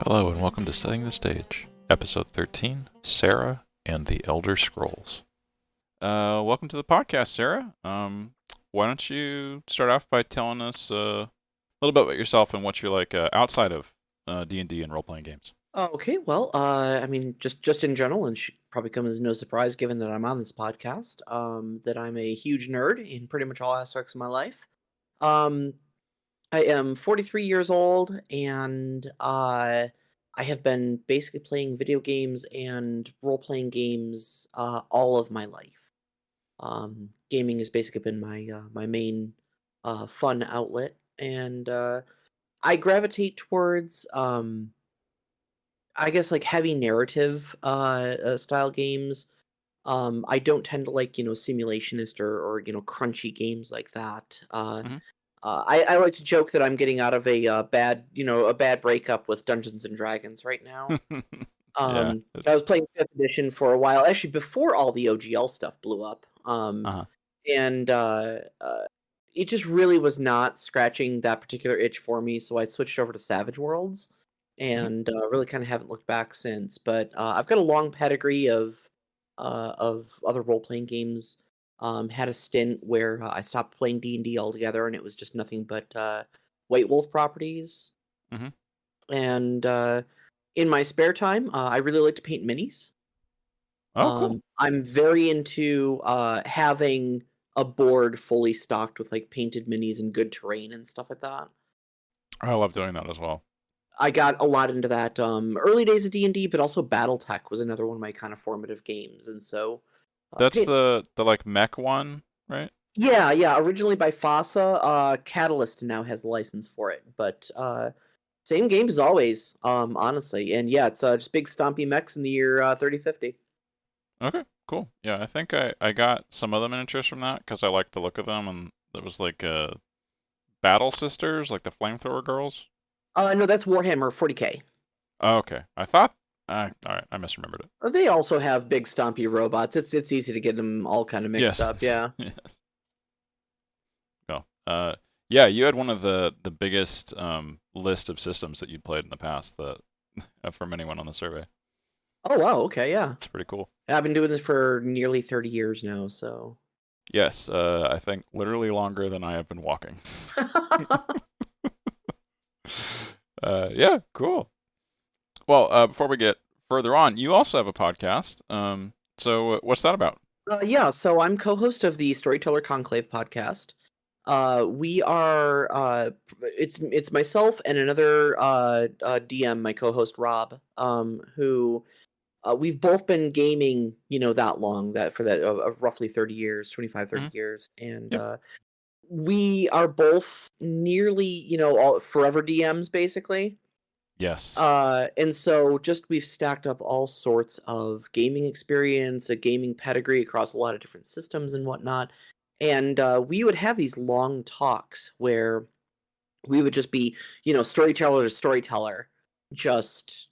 Hello and welcome to Setting the Stage, Episode 13, Sara and the Elder Scrolls. Welcome to the podcast, Sara. Why don't you start off by telling us a little bit about yourself and what you're like outside of D&D and role-playing games? Okay, well, I mean, just in general, and should probably come as no surprise given that I'm on this podcast, that I'm a huge nerd in pretty much all aspects of my life. Um, I am 43 years old, and I have been basically playing video games and role-playing games all of my life. Gaming has basically been my main fun outlet, and I gravitate towards I guess like heavy narrative style games. I don't tend to like simulationist or crunchy games like that. Hmm. I like to joke that I'm getting out of a bad breakup with Dungeons and Dragons right now. Yeah. I was playing fifth edition for a while, actually before all the OGL stuff blew up. Uh-huh. And it just really was not scratching that particular itch for me, so I switched over to Savage Worlds, Hmm. and really kind of haven't looked back since. But I've got a long pedigree of other role playing games. Had a stint where I stopped playing D&D altogether, and it was just nothing but White Wolf properties. Hmm. And in my spare time, I really like to paint minis. Oh, cool. I'm very into having a board fully stocked with like painted minis and good terrain and stuff like that. I love doing that as well. I got a lot into that early days of D&D, but also BattleTech was another one of my kind of formative games, and so That's the like mech one, right? yeah, originally by FASA, Catalyst now has the license for it, but same game as always, honestly, and yeah, it's just big stompy mechs in the year 3050. Okay, cool. Yeah, I think I got some of the miniatures from that because I liked the look of them, and it was like Battle Sisters, like the flamethrower girls. No, that's Warhammer 40K. Oh, okay. I thought. All right, I misremembered it. They also have big stompy robots. It's easy to get them all kind of mixed Yes. up. Yeah. Yes. Oh, yeah. You had one of the biggest list of systems that you'd played in the past that from anyone on the survey. Oh wow. Okay. Yeah. It's pretty cool. I've been doing this for nearly 30 years now. So. Yes. I think literally longer than I have been walking. Yeah. Cool. Well, before we get further on, you also have a podcast. So what's that about? Yeah. So I'm co-host of the Storyteller Conclave podcast. We are it's myself and another DM, my co-host Rob, who we've both been gaming, that long, that for that roughly 30 years, 25, 30 Hmm. years, and Yep. we are both nearly, all forever DMs basically. Yes. And so just we've stacked up all sorts of gaming experience, a gaming pedigree across a lot of different systems and whatnot. And we would have these long talks where we would just be, storyteller to storyteller, just,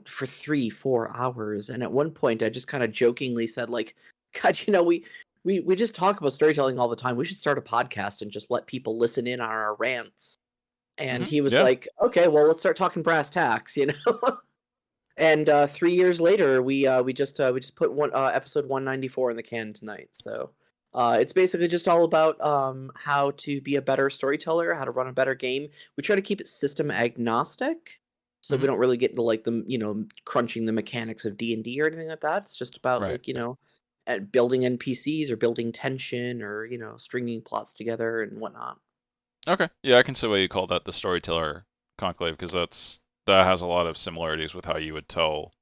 for 3, 4 hours. And at one point, I just kind of jokingly said, like, God, we just talk about storytelling all the time. We should start a podcast and just let people listen in on our rants. And Hmm. he was Yeah. like, okay, well, let's start talking brass tacks. And 3 years later, we just put one episode 194 in the can tonight. So it's basically just all about how to be a better storyteller, how to run a better game. We try to keep it system agnostic, so we Hmm. don't really get into like crunching the mechanics of D&D or anything like that. It's just about Right. like building NPCs or building tension or stringing plots together and whatnot. Okay. Yeah, I can see why you call that the storyteller conclave because that has a lot of similarities with how you would tell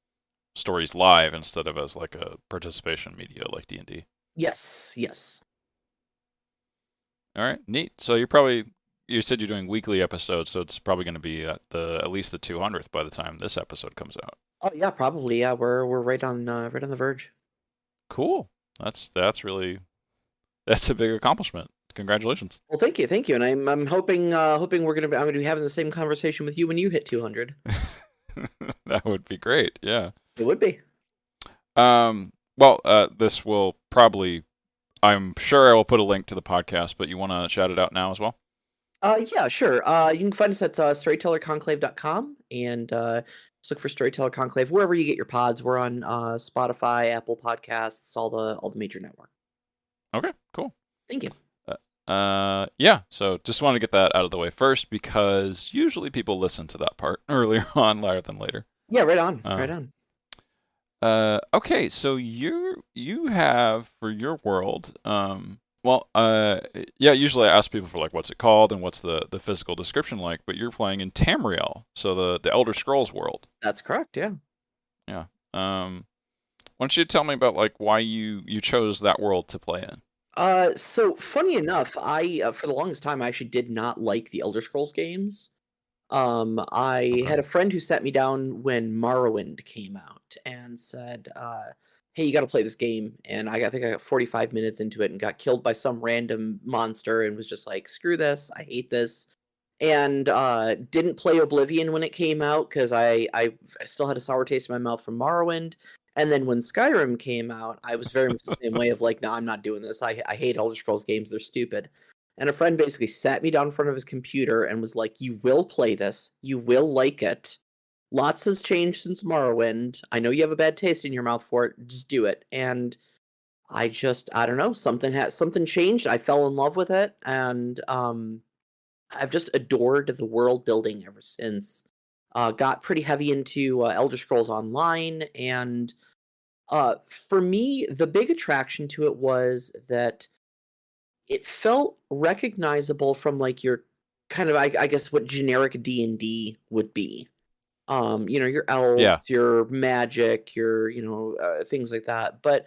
stories live instead of as like a participation media like D&D. Yes. All right, neat. So you said you're doing weekly episodes, so it's probably going to be at least the 200th by the time this episode comes out. Oh yeah, probably. Yeah, we're right on the verge. Cool. That's a big accomplishment. Congratulations. Well, thank you, and I'm hoping I'm gonna be having the same conversation with you when you hit 200. That would be great. Yeah. It would be. Well, this will probably, I'm sure I will put a link to the podcast, but you want to shout it out now as well? Yeah, sure. You can find us at storytellerconclave.com, and Just look for Storyteller Conclave wherever you get your pods. We're on Spotify, Apple Podcasts, all the major network. Okay, cool. Thank you. Yeah, so just want to get that out of the way first because usually people listen to that part earlier on rather than later. Yeah, right on, right on. Okay, so you have for your world, usually I ask people for like what's it called and what's the physical description like, but you're playing in Tamriel, so the Elder Scrolls world. That's correct, yeah. Yeah. Why don't you tell me about like why you chose that world to play in? So funny enough, I for the longest time I actually did not like the Elder Scrolls games. I Okay. had a friend who sat me down when Morrowind came out and said, "Hey, you got to play this game." And I think I got 45 minutes into it and got killed by some random monster and was just like, "Screw this! I hate this." And didn't play Oblivion when it came out because I still had a sour taste in my mouth from Morrowind. And then when Skyrim came out, I was very much the same way of like, no, I'm not doing this. I hate Elder Scrolls games. They're stupid. And a friend basically sat me down in front of his computer and was like, you will play this. You will like it. Lots has changed since Morrowind. I know you have a bad taste in your mouth for it. Just do it. And I don't know, something changed. I fell in love with it. And I've just adored the world building ever since. Got pretty heavy into Elder Scrolls Online, and for me, the big attraction to it was that it felt recognizable from like your kind of, I guess, what generic D&D would be. Your elves, Yeah. your magic, your things like that, but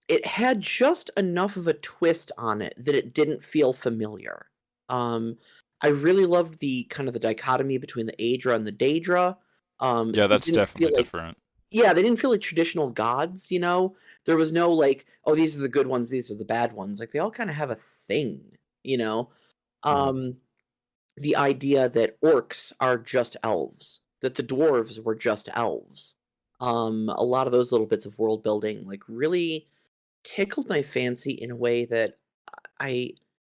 it had just enough of a twist on it that it didn't feel familiar. I really loved the kind of the dichotomy between the Aedra and the Daedra. Yeah, It that's didn't feel definitely like, different. yeah, they didn't feel like traditional gods, you know? There was no like, oh, these are the good ones, these are the bad ones. Like they all kind of have a thing, you know? Right. Um, the idea that orcs are just elves, that the dwarves were just elves. A lot of those little bits of world building like really tickled my fancy in a way that I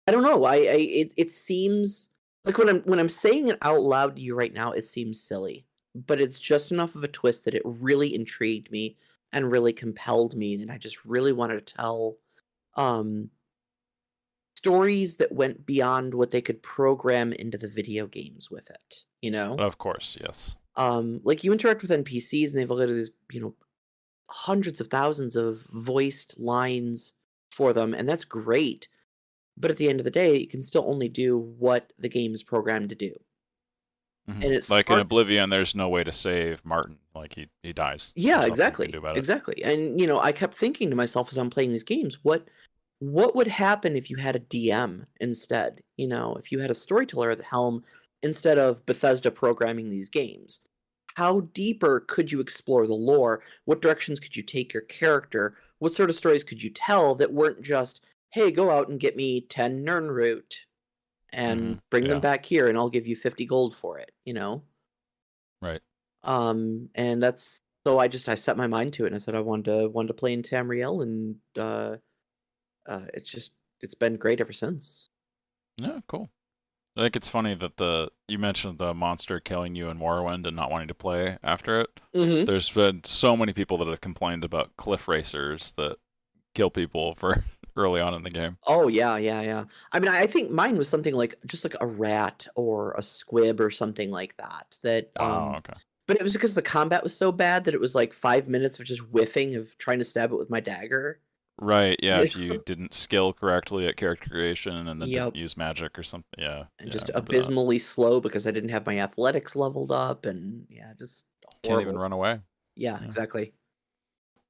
I don't know. It seems like when I'm saying it out loud to you right now, it seems silly, but it's just enough of a twist that it really intrigued me and really compelled me, and I just really wanted to tell um stories that went beyond what they could program into the video games with it, you know? Of course, yes. Like you interact with NPCs and they've got these, hundreds of thousands of voiced lines for them, and that's great. But at the end of the day, you can still only do what the game is programmed to do. Hmm. And it's Like in smart. Oblivion, there's no way to save Martin. Like he dies. Yeah, There's nothing you can exactly. do about it. Exactly. And I kept thinking to myself as I'm playing these games, what would happen if you had a DM instead? If you had a storyteller at the helm instead of Bethesda programming these games. How deeper could you explore the lore? What directions could you take your character? What sort of stories could you tell that weren't just, hey, go out and get me 10 Nirnroot Hmm. and bring them Yeah. back here and I'll give you 50 gold for it, Right. And that's so I set my mind to it and I said I wanted to play in Tamriel and it's been great ever since. Yeah. Cool. I think it's funny that you mentioned the monster killing you in Morrowind and not wanting to play after it. Mm-hmm. There's been so many people that have complained about cliff racers that kill people for early on in the game. Oh yeah, yeah, yeah. I mean, I think mine was something like just like a rat or a squib or something like that. Wow. Okay. But it was because the combat was so bad that it was like 5 minutes of just whiffing of trying to stab it with my dagger. Right. Yeah. You If you know? didn't skill correctly at character creation and then Yep. didn't use magic or something. Yeah. And Yeah. I just remember that. abysmally slow because I didn't have my athletics leveled up, and yeah, just Can't even horrible. run away. Yeah, Yeah. exactly.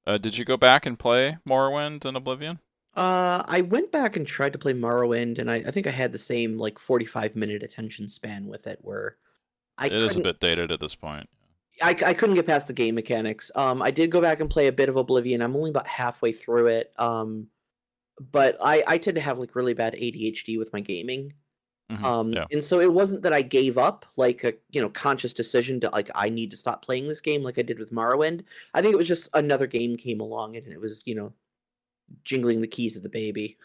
Did you go back and play Morrowind and Oblivion? I went back and tried to play Morrowind, and I think I had the same like 45-minute attention span with it, where I It is a couldn't bit dated at this point. I couldn't get past the game mechanics. I did go back and play a bit of Oblivion. I'm only about halfway through it. But I tend to have like really bad ADHD with my gaming. Yeah. And so it wasn't that I gave up like a conscious decision to like I need to stop playing this game like I did with Morrowind. I think it was just another game came along and it was jingling the keys of the baby.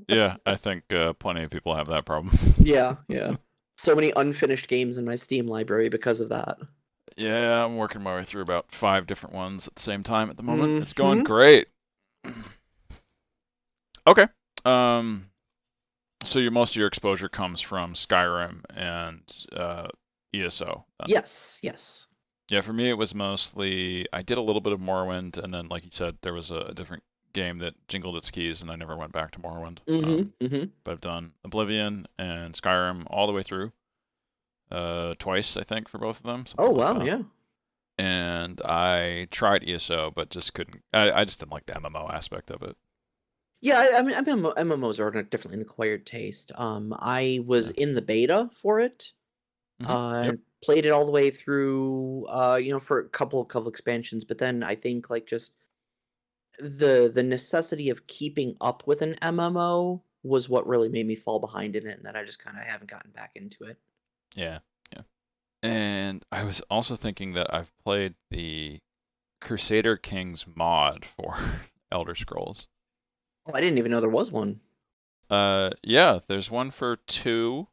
Yeah. I think plenty of people have that problem. Yeah, yeah. So many unfinished games in my Steam library because of that. Yeah, I'm working my way through about 5 different ones at the same time at the moment. It's going Hmm. great. Okay. Um, so most of your exposure comes from Skyrim and ESO then. Yes. Yeah, for me it was mostly I did a little bit of Morrowind, and then like you said, there was a different game that jingled its keys, and I never went back to Morrowind. Hmm. But I've done Oblivion and Skyrim all the way through, twice I think for both of them, Oh something like wow, that. yeah. And I tried ESO, but just couldn't. I just didn't like the MMO aspect of it. Yeah, I mean, MMOs are definitely an acquired taste. I was Yeah. in the beta for it. Yep. Played it all the way through. For a couple expansions, but then I think like just the necessity of keeping up with an MMO was what really made me fall behind in it, and that I just kind of haven't gotten back into it. Yeah. Yeah. And I was also thinking that I've played the Crusader Kings mod for Elder Scrolls. Oh, I didn't even know there was one. Yeah, there's one for 2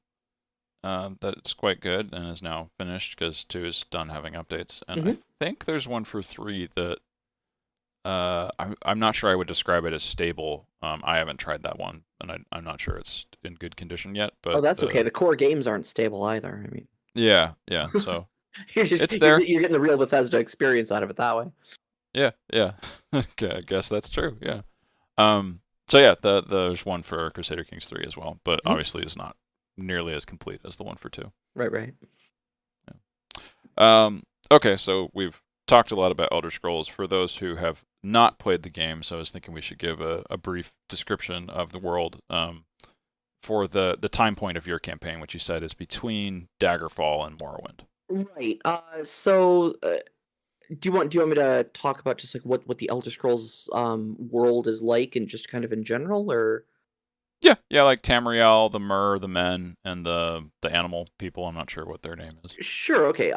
that's quite good and is now finished because 2 is done having updates. And I Hmm. think there's one for 3 that I'm not sure I would describe it as stable. I haven't tried that one, and I'm not sure it's in good condition yet. Oh, But that's okay. The core games aren't stable either. I mean, yeah. So you're just it's there. you're getting the real Bethesda experience out of it that way. Yeah. Okay, I guess that's true. Yeah. So yeah, there's one for Crusader Kings 3 as well, but Mhm. obviously is not nearly as complete as the one for 2. Right. Okay, so we've talked a lot about Elder Scrolls. For those who have not played the game, so I was thinking we should give a brief description of the world for the time point of your campaign, which you said is between Daggerfall and Morrowind. Right. Do you want me to talk about just like what the Elder Scrolls world is like and just kind of in general, or? Yeah, like Tamriel, the Mer, the men, and the animal people. I'm not sure what their name is. Sure. Okay.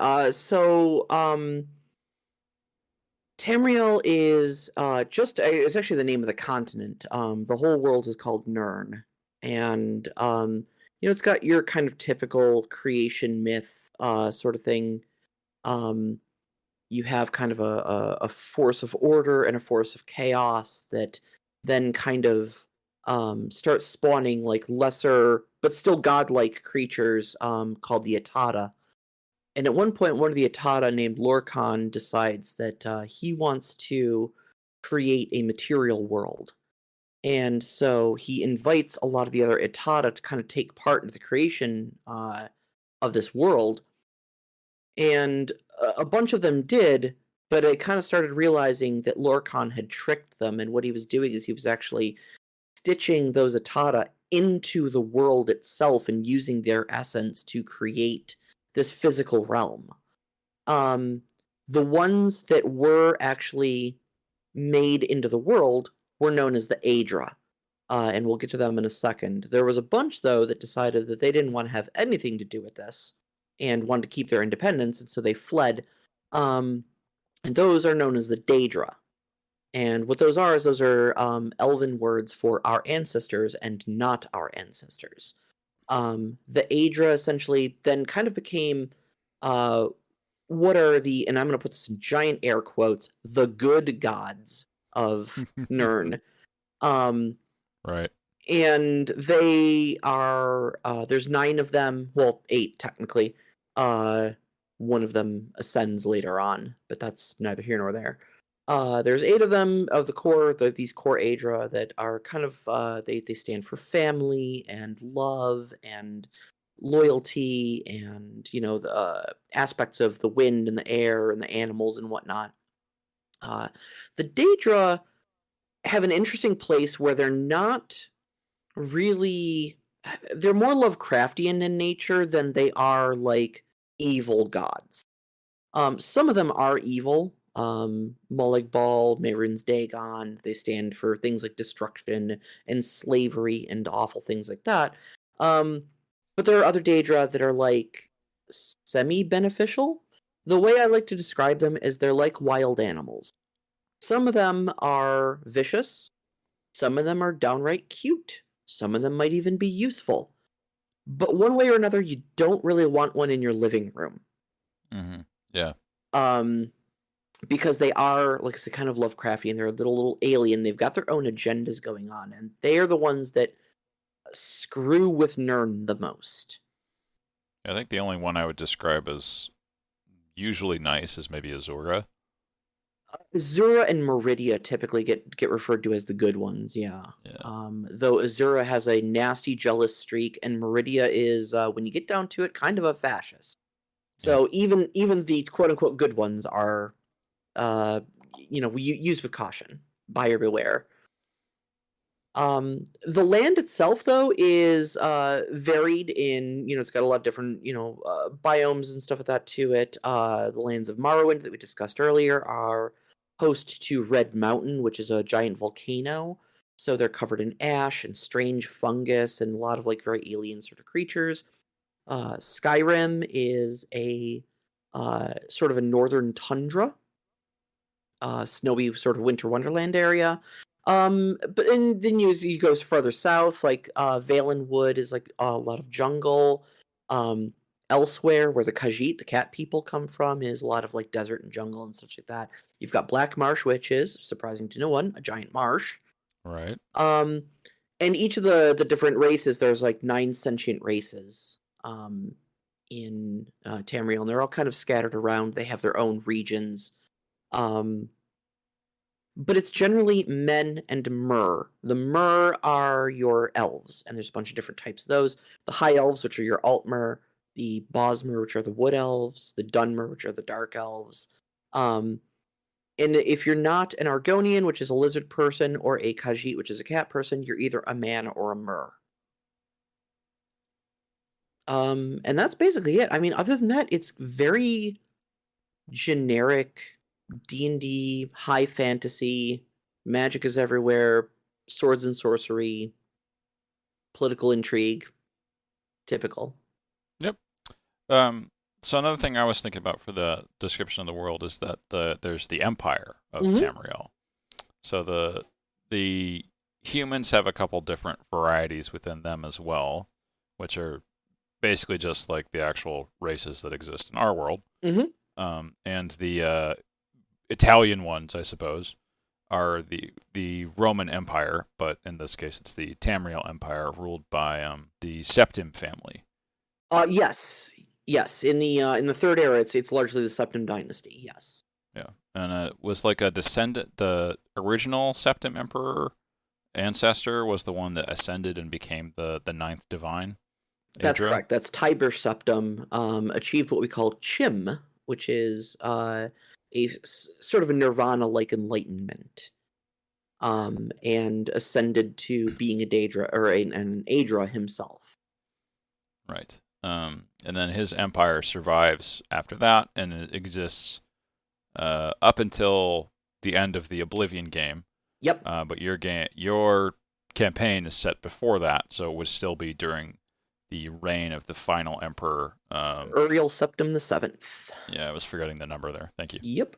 Tamriel is just it's actually the name of the continent. The whole world is called Nirn, and it's got your kind of typical creation myth sort of thing. Um, you have kind of a force of order and a force of chaos that then kind of starts spawning like lesser but still godlike creatures called the Atata. And at one point, one of the Atata named Lorcan decides that he wants to create a material world. And so he invites a lot of the other Atata to kind of take part in the creation of this world. And a bunch of them did, but I kind of started realizing that Lorcan had tricked them. And what he was doing is he was actually stitching those Atata into the world itself and using their essence to create this physical realm. Um, the ones that were actually made into the world were known as the Aedra, and we'll get to them in a second. There was a bunch, though, that decided that they didn't want to have anything to do with this and wanted to keep their independence, and so they fled. Um, and those are known as the Daedra. And what those are is those are elven words for our ancestors and not our ancestors. The Aedra essentially then kind of became uh, what are and I'm going to put this in giant air quotes, the good gods of Nirn. Um, Right. and they are, there's 9 of them, well, 8 technically. Uh, one of them ascends later on, but that's neither here nor there. There's 8 of them of the core, these core Aedra that are kind of, they stand for family and love and loyalty and, the aspects of the wind and the air and the animals and whatnot. Uh, the Daedra have an interesting place where they're not really, they're more Lovecraftian in nature than they are like evil gods. Some of them are evil. Molag Bal, Mehrunes Dagon, they stand for things like destruction and slavery and awful things like that. Um, but there are other Daedra that are like semi-beneficial. The way I like to describe them is they're like wild animals. Some of them are vicious, some of them are downright cute, some of them might even be useful. But one way or another, you don't really want one in your living room. Hmm. Yeah. Because they are, like I said, kind of Lovecraftian. They're a little alien. They've got their own agendas going on, and they are the ones that screw with Nirn the most. I think the only one I would describe as usually nice is maybe Azura. Azura and Meridia typically get referred to as the good ones, yeah. Though Azura has a nasty, jealous streak, and Meridia is, when you get down to it, kind of a fascist. So even the quote-unquote good ones are, used with caution. Buyer beware. The land itself, though, is varied in, it's got a lot of different, biomes and stuff like that to it. The lands of Morrowind that we discussed earlier are host to Red Mountain, which is a giant volcano. So they're covered in ash and strange fungus and a lot of, like, very alien sort of creatures. Skyrim is a sort of a northern tundra, snowy sort of winter wonderland area. But then you go further south, like Valenwood is like a lot of jungle. Elsewhere, where the Khajiit, the cat people, come from, is a lot of like desert and jungle and such like that. You've got Black Marsh, which is surprising to no one, a giant marsh. Right. And each of the different races, there's like 9 sentient races in Tamriel, and they're all kind of scattered around. They have their own regions. But it's generally men and mer. The mer are your elves, and there's a bunch of different types of those. The high elves, which are your altmer, the bosmer, which are the wood elves, the dunmer, which are the dark elves. And if you're not an Argonian, which is a lizard person, or a Khajiit, which is a cat person, you're either a man or a mer. And that's basically it. I mean, other than that, it's very generic D&D, high fantasy, magic is everywhere, swords and sorcery, political intrigue, typical. Yep. So another thing I was thinking about for the description of the world is that there's the Empire of Tamriel. So the humans have a couple different varieties within them as well, which are basically just like the actual races that exist in our world. And the Italian ones, I suppose, are the Roman Empire, but in this case, it's the Tamriel Empire, ruled by the Septim family. Yes. In the third era, it's largely the Septim dynasty. Yes. Yeah, and it was like a descendant. The original Septim Emperor ancestor was the one that ascended and became the ninth divine. That's correct. That's Tiber Septim. Achieved what we call Chim, which is a sort of a nirvana-like enlightenment, and ascended to being a Daedra, or an Aedra himself. Right. And then his empire survives after that, and it exists up until the end of the Oblivion game. Yep. But your campaign is set before that, so it would still be during the reign of the final emperor, Uriel Septim the Seventh. Yeah, I was forgetting the number there. Thank you. Yep.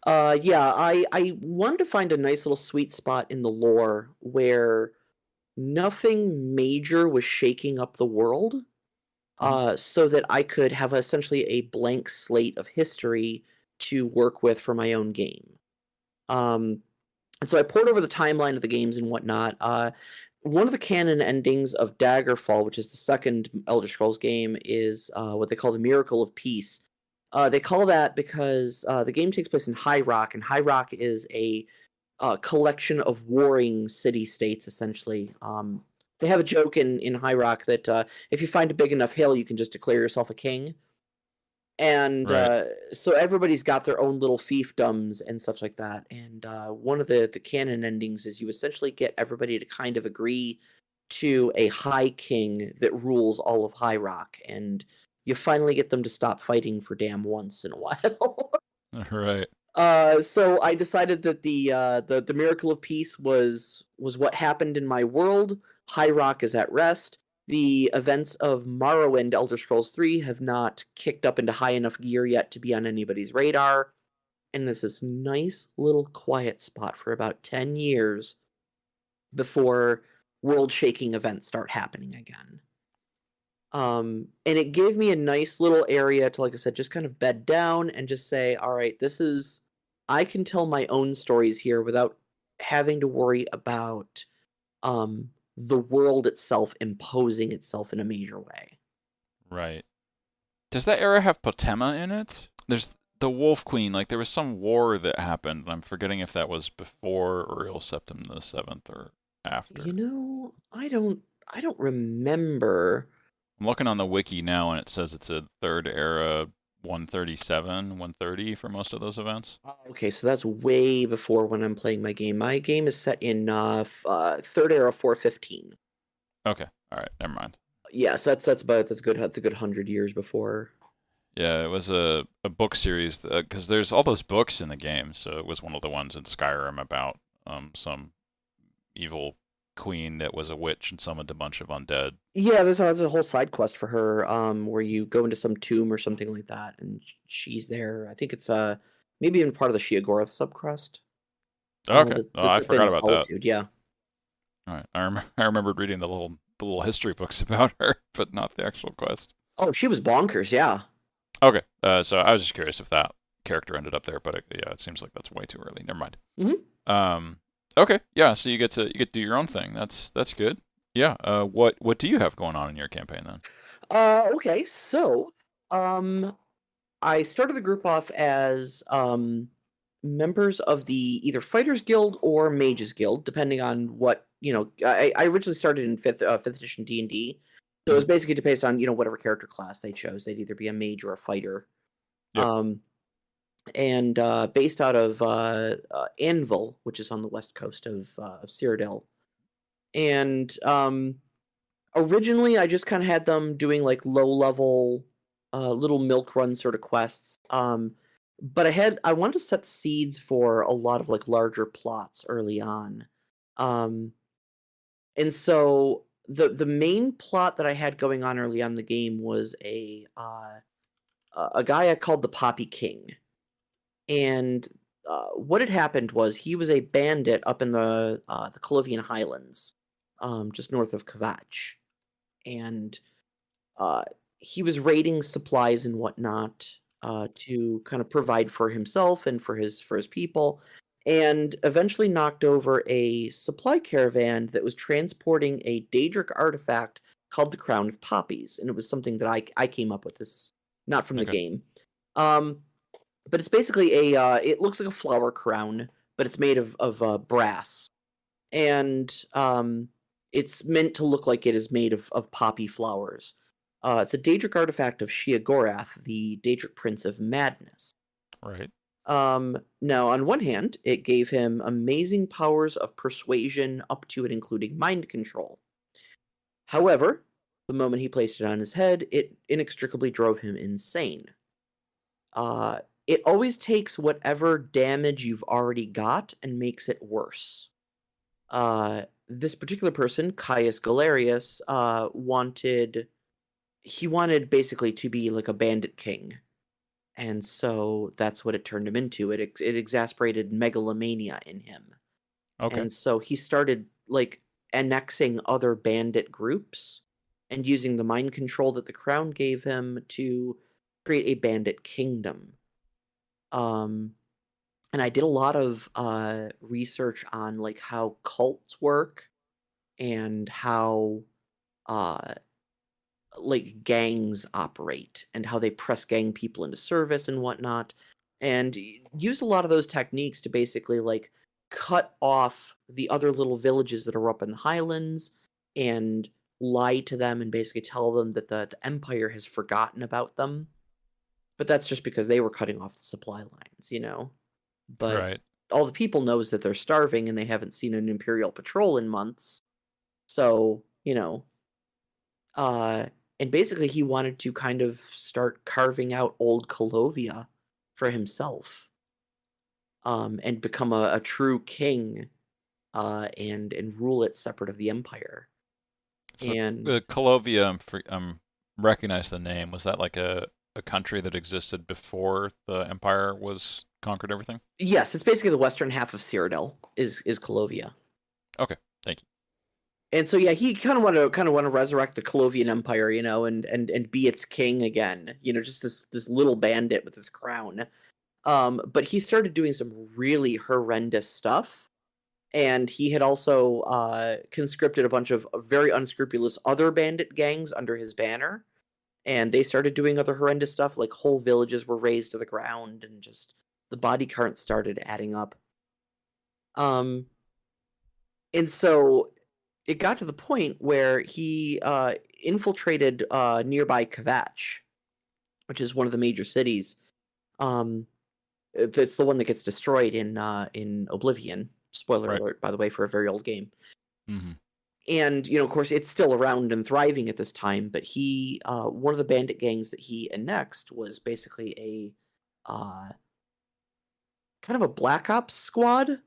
I wanted to find a nice little sweet spot in the lore where nothing major was shaking up the world, so that I could have essentially a blank slate of history to work with for my own game. And so I poured over the timeline of the games and whatnot. One of the canon endings of Daggerfall, which is the second Elder Scrolls game, is what they call the Miracle of Peace. They call that because the game takes place in High Rock, and High Rock is a collection of warring city-states, essentially. They have a joke in High Rock that if you find a big enough hill, you can just declare yourself a king. And so everybody's got their own little fiefdoms and such like that. And one of the canon endings is you essentially get everybody to kind of agree to a high king that rules all of High Rock. And you finally get them to stop fighting for damn once in a while. Right. So I decided that the Miracle of Peace was what happened in my world. High Rock is at rest. The events of Morrowind Elder Scrolls 3 have not kicked up into high enough gear yet to be on anybody's radar. And there's this nice little quiet spot for about 10 years before world-shaking events start happening again. And it gave me a nice little area to, like I said, just kind of bed down and just say, all right, I can tell my own stories here without having to worry about the world itself imposing itself in a major way. Right. Does that era have Potema in it? There's the Wolf Queen. Like there was some war that happened. I'm forgetting if that was before Uriel Septim the Seventh or after. I don't remember. I'm looking on the wiki now, and it says it's a third era 137, 130 for most of those events. Okay, so that's way before when I'm playing my game. My game is set in third era 415. Okay. All right. Never mind. Yes, that's a good 100 years before. Yeah, it was a book series because there's all those books in the game. So it was one of the ones in Skyrim about some evil queen that was a witch and summoned a bunch of undead. Yeah, there's a whole side quest for her, where you go into some tomb or something like that, and she's there. I think it's maybe even part of the Sheogorath subcrest. Okay. Oh, The I trip in forgot about that. Solitude, yeah. All right. I remembered reading the little history books about her, but not the actual quest. Oh, she was bonkers, yeah. Okay. So I was just curious if that character ended up there, but yeah, it seems like that's way too early. Never mind. Hmm. Okay. Yeah. So you get to do your own thing. That's good. Yeah. What do you have going on in your campaign then? Okay, so I started the group off as members of the either Fighters Guild or Mages Guild, depending on what I originally started in fifth edition D&D, so it was basically based on whatever character class they chose. They'd either be a mage or a fighter. Yep. And based out of Anvil, which is on the west coast of Cyrodiil. And originally, I just kind of had them doing like low-level, little milk run sort of quests. But I wanted to set the seeds for a lot of like larger plots early on. And so the main plot that I had going on early on in the game was a guy I called the Poppy King. And what had happened was he was a bandit up in the Colovian Highlands, just north of Kvatch. And he was raiding supplies and whatnot to kind of provide for himself and for his people, and eventually knocked over a supply caravan that was transporting a Daedric artifact called the Crown of Poppies, and it was something that I came up with. This not from the Okay. game, but it's basically it looks like a flower crown, but it's made of brass, and it's meant to look like it is made of poppy flowers. It's a Daedric artifact of Sheogorath, the Daedric Prince of Madness. Right. Now, on one hand, it gave him amazing powers of persuasion up to and including mind control. However, the moment he placed it on his head, it inextricably drove him insane. It always takes whatever damage you've already got and makes it worse. This particular person, Caius Galerius, wanted basically to be like a bandit king. And so that's what it turned him into. It exasperated megalomania in him. Okay. And so he started like annexing other bandit groups and using the mind control that the crown gave him to create a bandit kingdom. And I did a lot of research on like how cults work and how like gangs operate and how they press gang people into service and whatnot, and used a lot of those techniques to basically like cut off the other little villages that are up in the highlands and lie to them and basically tell them that the empire has forgotten about them. But that's just because they were cutting off the supply lines. But Right. all the people knows that they're starving and they haven't seen an imperial patrol in months. So, and basically he wanted to kind of start carving out old Colovia for himself, and become a true king, and rule it separate of the empire. So And Colovia, recognize the name. Was that like a country that existed before the empire was conquered everything? yes, it's basically the western half of Cyrodiil is Colovia. Okay. Thank you. And so yeah, he kind of want to resurrect the Colovian Empire, and be its king again. Just this little bandit with his crown. But he started doing some really horrendous stuff, and he had also conscripted a bunch of very unscrupulous other bandit gangs under his banner, and they started doing other horrendous stuff, like whole villages were razed to the ground, and just the body count started adding up. Um, and so it got to the point where he infiltrated nearby Kvatch, which is one of the major cities. It's the one that gets destroyed in Oblivion. Spoiler alert, by the way, for a very old game. Mm-hmm. And of course, it's still around and thriving at this time. But he, one of the bandit gangs that he annexed was basically a kind of a Black Ops squad.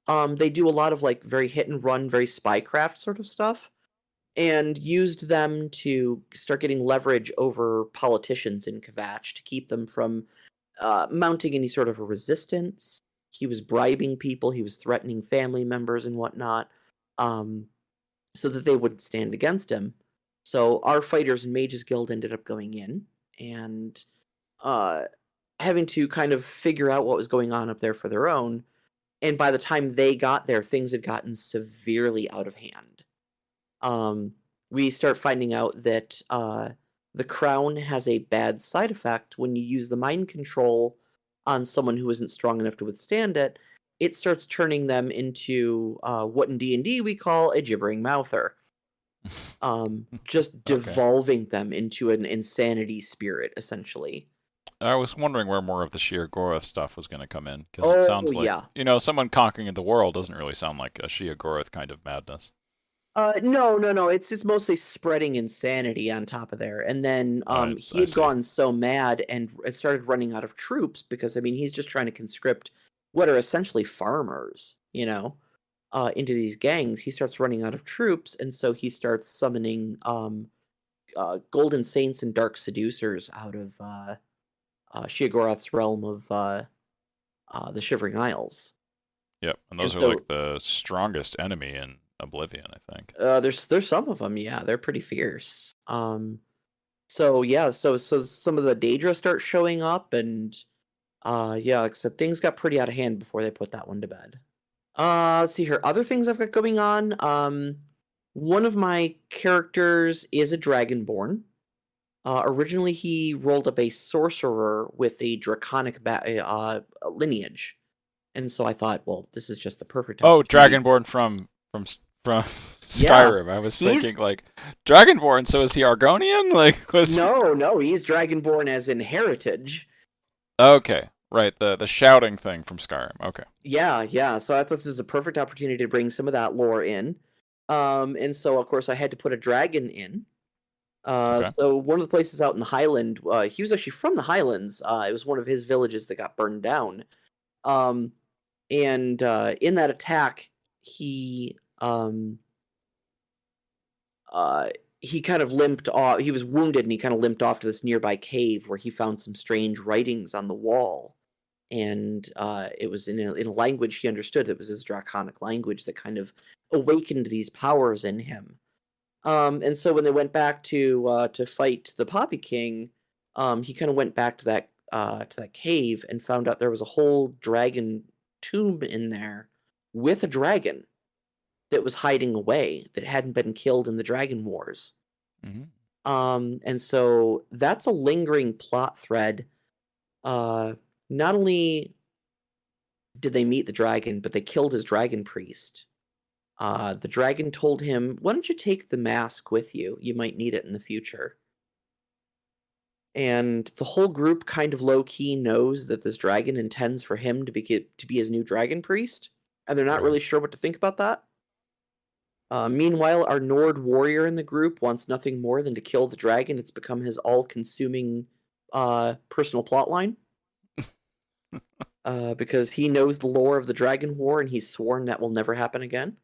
They do a lot of like very hit and run, very spycraft sort of stuff, and used them to start getting leverage over politicians in Kvatch to keep them from mounting any sort of a resistance. He was bribing people. He was threatening family members and whatnot, so that they wouldn't stand against him. So our Fighters and Mages Guild ended up going in and having to kind of figure out what was going on up there for their own. And by the time they got there, things had gotten severely out of hand. We start finding out that the crown has a bad side effect. When you use the mind control on someone who isn't strong enough to withstand it, it starts turning them into what in D&D we call a gibbering mouther. Just devolving them into an insanity spirit, essentially. I was wondering where more of the Sheogorath stuff was going to come in, because it sounds like, someone conquering the world doesn't really sound like a Sheogorath kind of madness. No. It's mostly spreading insanity on top of there. And then he had gone so mad and started running out of troops because, he's just trying to conscript what are essentially farmers, into these gangs. He starts running out of troops, and so he starts summoning golden saints and dark seducers out of Sheogorath's realm of the Shivering Isles. Yep, and those are like the strongest enemy in Oblivion, I think. There's some of them, yeah, they're pretty fierce. So some of the Daedra start showing up, and like I said, things got pretty out of hand before they put that one to bed. Let's see here. Other things I've got going on. One of my characters is a Dragonborn. Originally, he rolled up a sorcerer with a draconic lineage, and so I thought, well, this is just the perfect. Oh, Dragonborn from Skyrim. Yeah, I was thinking like Dragonborn. So is he Argonian? Like, no, he's Dragonborn as in heritage. Okay, right. The shouting thing from Skyrim. Okay. Yeah. So I thought this is a perfect opportunity to bring some of that lore in. And so of course I had to put a dragon in. So one of the places out in the Highland, he was actually from the Highlands. It was one of his villages that got burned down. And in that attack, he kind of limped off. He was wounded, and he kind of limped off to this nearby cave where he found some strange writings on the wall. And it was in a language he understood. It was his draconic language that kind of awakened these powers in him. And so when they went back to fight the Poppy King, he kind of went back to that cave and found out there was a whole dragon tomb in there with a dragon that was hiding away, that hadn't been killed in the Dragon Wars. Mm-hmm. And so that's a lingering plot thread. Not only did they meet the dragon, but they killed his dragon priest. The dragon told him, why don't you take the mask with you? You might need it in the future. And the whole group kind of low-key knows that this dragon intends for him to be his new dragon priest, and they're not really sure what to think about that. Meanwhile, our Nord warrior in the group wants nothing more than to kill the dragon. It's become his all-consuming personal plotline. Because he knows the lore of the Dragon War, and he's sworn that will never happen again.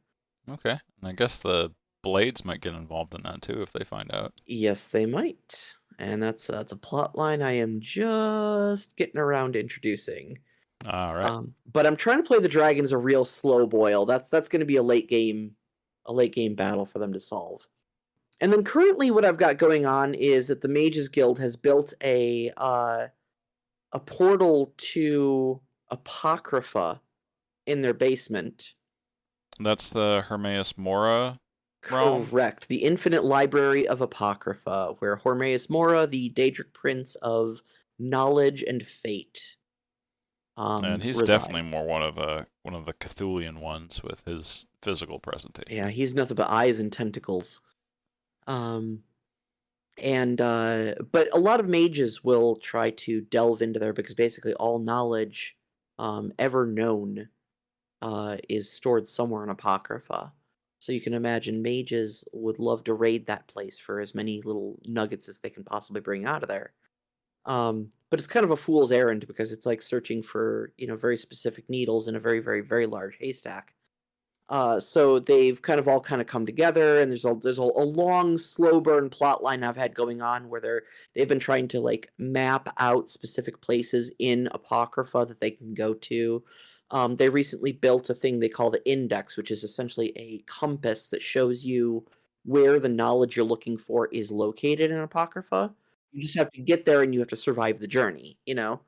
Okay, and I guess the Blades might get involved in that too if they find out. Yes, they might, and that's a plot line I am just getting around to introducing. All right. But I'm trying to play the dragon as a real slow boil. That's going to be a late game late game battle for them to solve. And then currently, what I've got going on is that the Mages Guild has built a portal to Apocrypha in their basement. That's the Hermaeus Mora realm? Correct. The Infinite Library of Apocrypha, where Hermaeus Mora, the Daedric Prince of Knowledge and Fate, And he's definitely resides. more one of the Cthulian ones with his physical presentation. Yeah, he's nothing but eyes and tentacles. But a lot of mages will try to delve into there because basically all knowledge ever known is stored somewhere in Apocrypha. So you can imagine mages would love to raid that place for as many little nuggets as they can possibly bring out of there. But it's kind of a fool's errand because it's like searching for, very specific needles in a very, very, very large haystack. So they've kind of come together, and there's a long, slow burn plot line I've had going on where they've been trying to like map out specific places in Apocrypha that they can go to. They recently built a thing they call the Index, which is essentially a compass that shows you where the knowledge you're looking for is located in Apocrypha. You just have to get there, and you have to survive the journey. And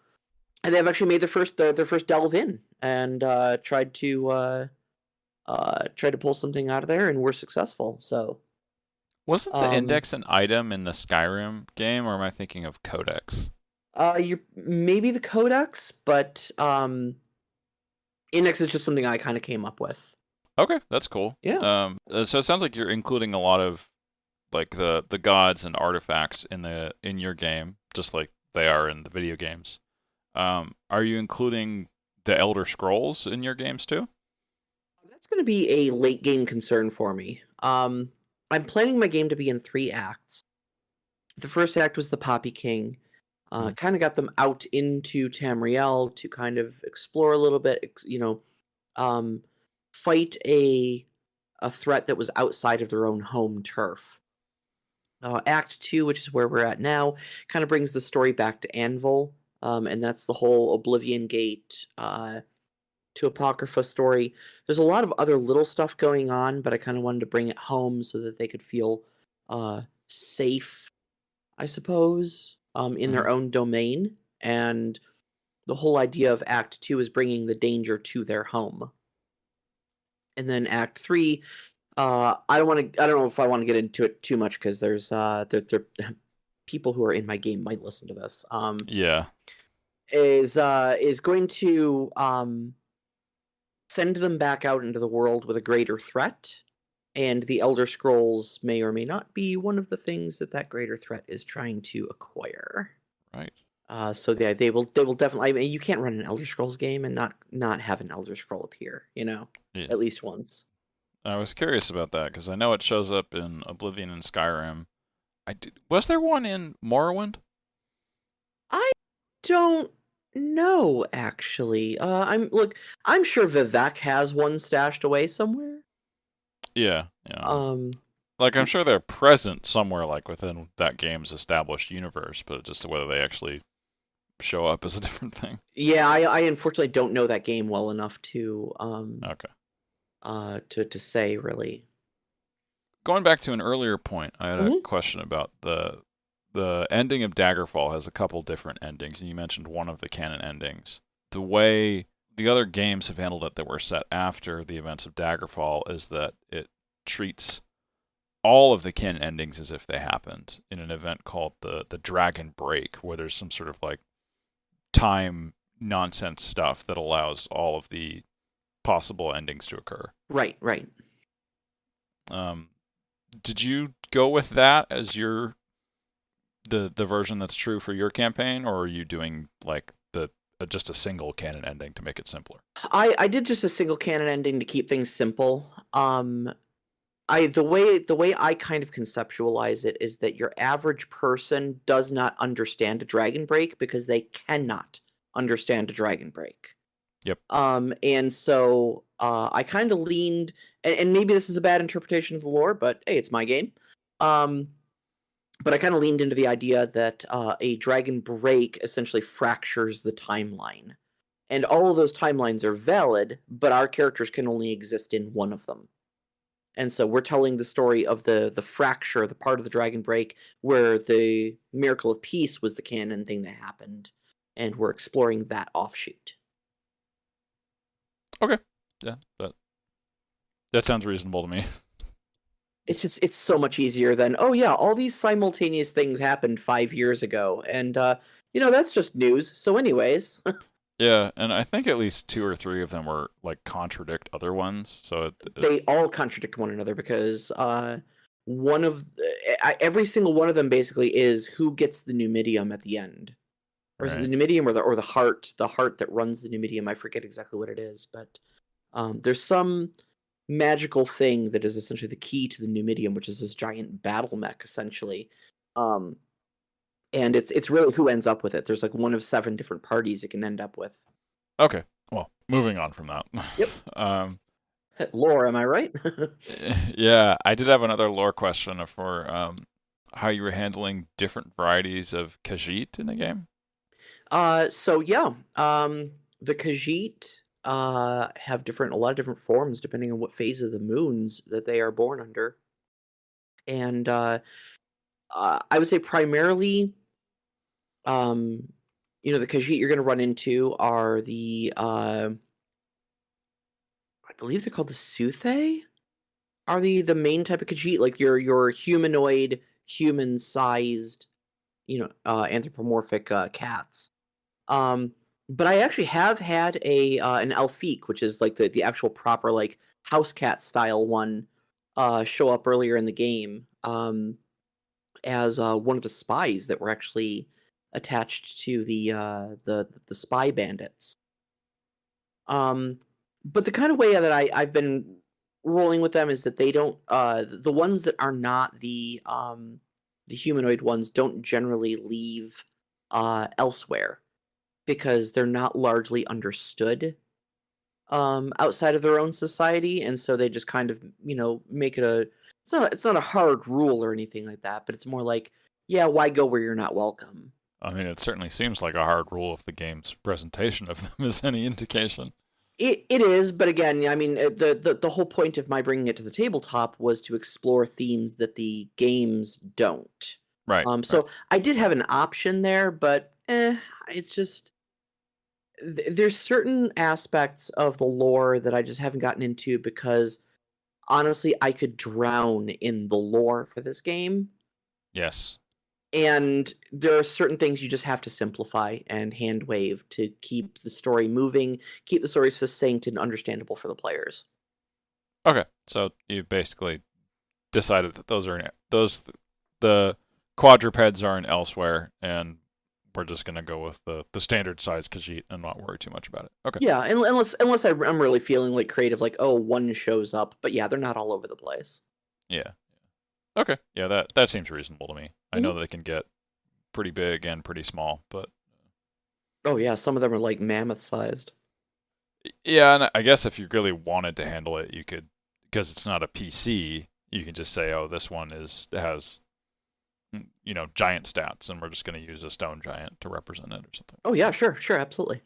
they've actually made their first delve in and tried to pull something out of there, and were successful. So Wasn't the index an item in the Skyrim game, or am I thinking of Codex? You maybe the Codex, but index is just something I kind of came up with. Okay, that's cool. Yeah. So it sounds like you're including a lot of like the gods and artifacts in your game, just like they are in the video games. Are you including the Elder Scrolls in your games too? That's going to be a late game concern for me. I'm planning my game to be in 3 acts. The first act was the Poppy King. Kind of got them out into Tamriel to kind of explore a little bit, fight a threat that was outside of their own home turf. Act 2, which is where we're at now, kind of brings the story back to Anvil, and that's the whole Oblivion Gate to Apocrypha story. There's a lot of other little stuff going on, but I kind of wanted to bring it home so that they could feel safe, I suppose, in their own domain. And the whole idea of Act 2 is bringing the danger to their home. And then Act 3, I don't know if I want to get into it too much because there's there people who are in my game might listen to this. Yeah. Is going to send them back out into the world with a greater threat, and the Elder Scrolls may or may not be one of the things that greater threat is trying to acquire. Right. So they will definitely. I mean, you can't run an Elder Scrolls game and not have an Elder Scroll appear. At least once. I was curious about that because I know it shows up in Oblivion and Skyrim. Was there one in Morrowind? I don't know, actually. I'm sure Vivek has one stashed away somewhere. Yeah. Like I'm sure they're present somewhere, like within that game's established universe, but just whether they actually show up is a different thing. Yeah, I unfortunately don't know that game well enough to to say really. Going back to an earlier point, I had a question about the ending of Daggerfall has a couple different endings, and you mentioned one of the canon endings. The way the other games have handled it that were set after the events of Daggerfall is that it treats all of the canon endings as if they happened in an event called the Dragon Break, where there's some sort of like time nonsense stuff that allows all of the possible endings to occur. Right. Did you go with that as the version that's true for your campaign, or are you doing like just a single canon ending to make it simpler? I did just a single canon ending to keep things simple. The way I kind of conceptualize it is that your average person does not understand a Dragon Break because they cannot understand a Dragon Break. Yep. And so I kind of leaned, and maybe this is a bad interpretation of the lore, but hey, it's my game. But I kind of leaned into the idea that a Dragon Break essentially fractures the timeline. And all of those timelines are valid, but our characters can only exist in one of them. And so we're telling the story of the fracture, the part of the Dragon Break where the Miracle of Peace was the canon thing that happened, and we're exploring that offshoot. Okay. Yeah, that sounds reasonable to me. It's so much easier than, oh yeah, all these simultaneous things happened 5 years ago, and that's just news. So anyways, Yeah, and I think at least 2 or 3 of them were like contradict other ones. So they all contradict one another because every single one of them basically is who gets the Numidium at the end. Or is it the right. Numidium or the heart that runs the Numidium? I forget exactly what it is, but there's some magical thing that is essentially the key to the Numidium, which is this giant battle mech, essentially. And it's really who ends up with it. There's like one of 7 different parties it can end up with. Okay. Well, moving on from that. Yep. Lore, am I right? Yeah, I did have another lore question for how you were handling different varieties of Khajiit in the game. So yeah, the Khajiit have a lot of different forms depending on what phase of the moons that they are born under, and I would say primarily, the Khajiit you're going to run into are I believe they're called the Suthe. Are the main type of Khajiit, like your humanoid, human-sized, anthropomorphic cats. But I actually have had an Elfique, which is like the actual proper like house cat style one, show up earlier in the game, as one of the spies that were actually attached to the spy bandits. But the kind of way that I've been rolling with them is that they don't the ones that are not the humanoid ones don't generally leave elsewhere, because they're not largely understood outside of their own society, and so they just kind of make it it's not a hard rule or anything like that, but it's more like, yeah, why go where you're not welcome? I mean, it certainly seems like a hard rule if the game's presentation of them is any indication. It is, but again, I mean, the whole point of my bringing it to the tabletop was to explore themes that the games don't. Right. So I did have an option there, but it's just there's certain aspects of the lore that I just haven't gotten into because honestly, I could drown in the lore for this game. Yes. And there are certain things you just have to simplify and hand wave to keep the story moving, keep the story succinct and understandable for the players. Okay, so you basically decided that the quadrupeds aren't elsewhere, and we're just gonna go with the standard size Khajiit and not worry too much about it. Okay. Yeah, unless I'm really feeling like creative, like, oh, one shows up, but yeah, they're not all over the place. Yeah. Okay. Yeah, that seems reasonable to me. I know Mhm. they can get pretty big and pretty small, but Oh yeah, some of them are like mammoth sized. yeah, and I guess if you really wanted to handle it, you could, because it's not a PC, you can just say, oh, this one has giant stats, and we're just going to use a stone giant to represent it or something. Oh yeah, sure, absolutely.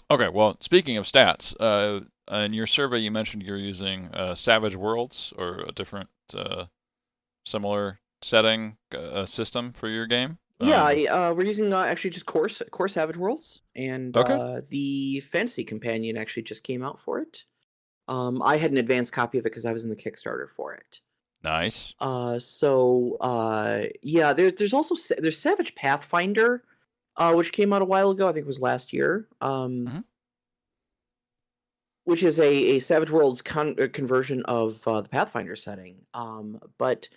Okay, well, speaking of stats, in your survey you mentioned you're using Savage Worlds or a different similar setting system for your game. Yeah, we're using actually just core Savage Worlds, and Okay. the Fantasy Companion actually just came out for it. I had an advanced copy of it because I was in the Kickstarter for it. Nice. Yeah, there's also there's Savage Pathfinder, which came out a while ago. I think it was last year. Mhm. Which is a Savage Worlds conversion of the Pathfinder setting. But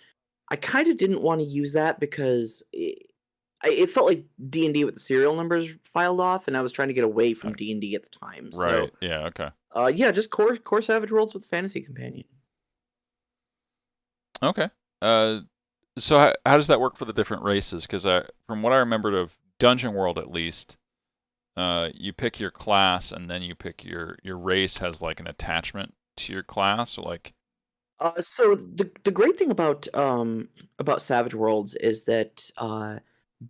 I kind of didn't want to use that because it felt like D&D with the serial numbers filed off, and I was trying to get away from D&D at the time. Right. So, Yeah. Okay. yeah, just core Savage Worlds with Fantasy Companion. Okay. So how does that work for the different races? Because from what I remembered of Dungeon World, at least, you pick your class and then you pick your race has like an attachment to your class. So like, So the great thing about Savage Worlds is that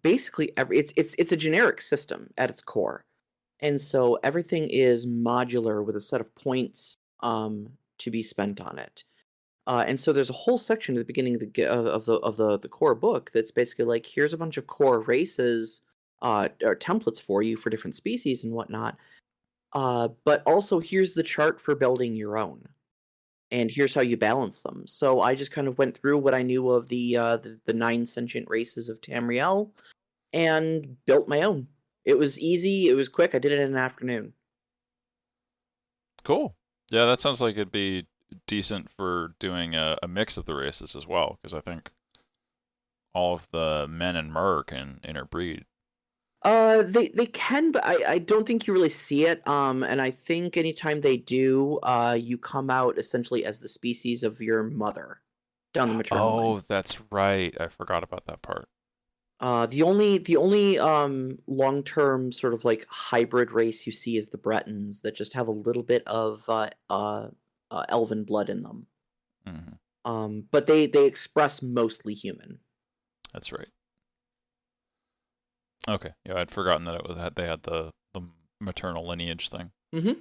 basically it's a generic system at its core, and so everything is modular with a set of points to be spent on it. And so there's a whole section at the beginning of the core book that's basically like, here's a bunch of core races or templates for you for different species and whatnot. But also here's the chart for building your own, and here's how you balance them. So I just kind of went through what I knew of the 9 sentient races of Tamriel and built my own. It was easy. It was quick. I did it in an afternoon. Cool. Yeah, that sounds like it'd be decent for doing a mix of the races as well, because I think all of the men and mer can interbreed. They can, but I don't think you really see it. And I think anytime they do, you come out essentially as the species of your mother down the maternal line. Oh, that's right. I forgot about that part. The only long-term sort of like hybrid race you see is the Bretons that just have a little bit of elven blood in them. But they express mostly human. That's right. Okay. Yeah, I'd forgotten that they had the maternal lineage thing. Mm-hmm.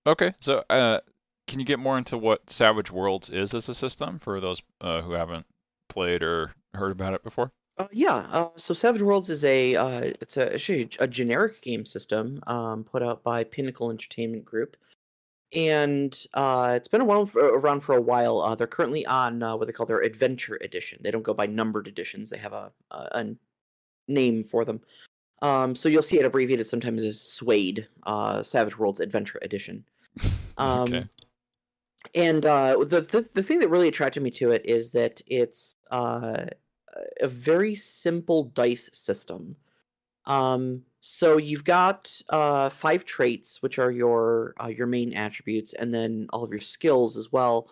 Okay. So, can you get more into what Savage Worlds is as a system for those who haven't played or heard about it before? Yeah. So Savage Worlds is it's actually a generic game system put out by Pinnacle Entertainment Group, and it's been around for a while. They're currently on what they call their Adventure Edition. They don't go by numbered editions. They have a name for them. So you'll see it abbreviated sometimes as SWADE, Savage Worlds Adventure Edition. Okay. And the thing that really attracted me to it is that it's a very simple dice system. So you've got 5 traits, which are your main attributes, and then all of your skills as well.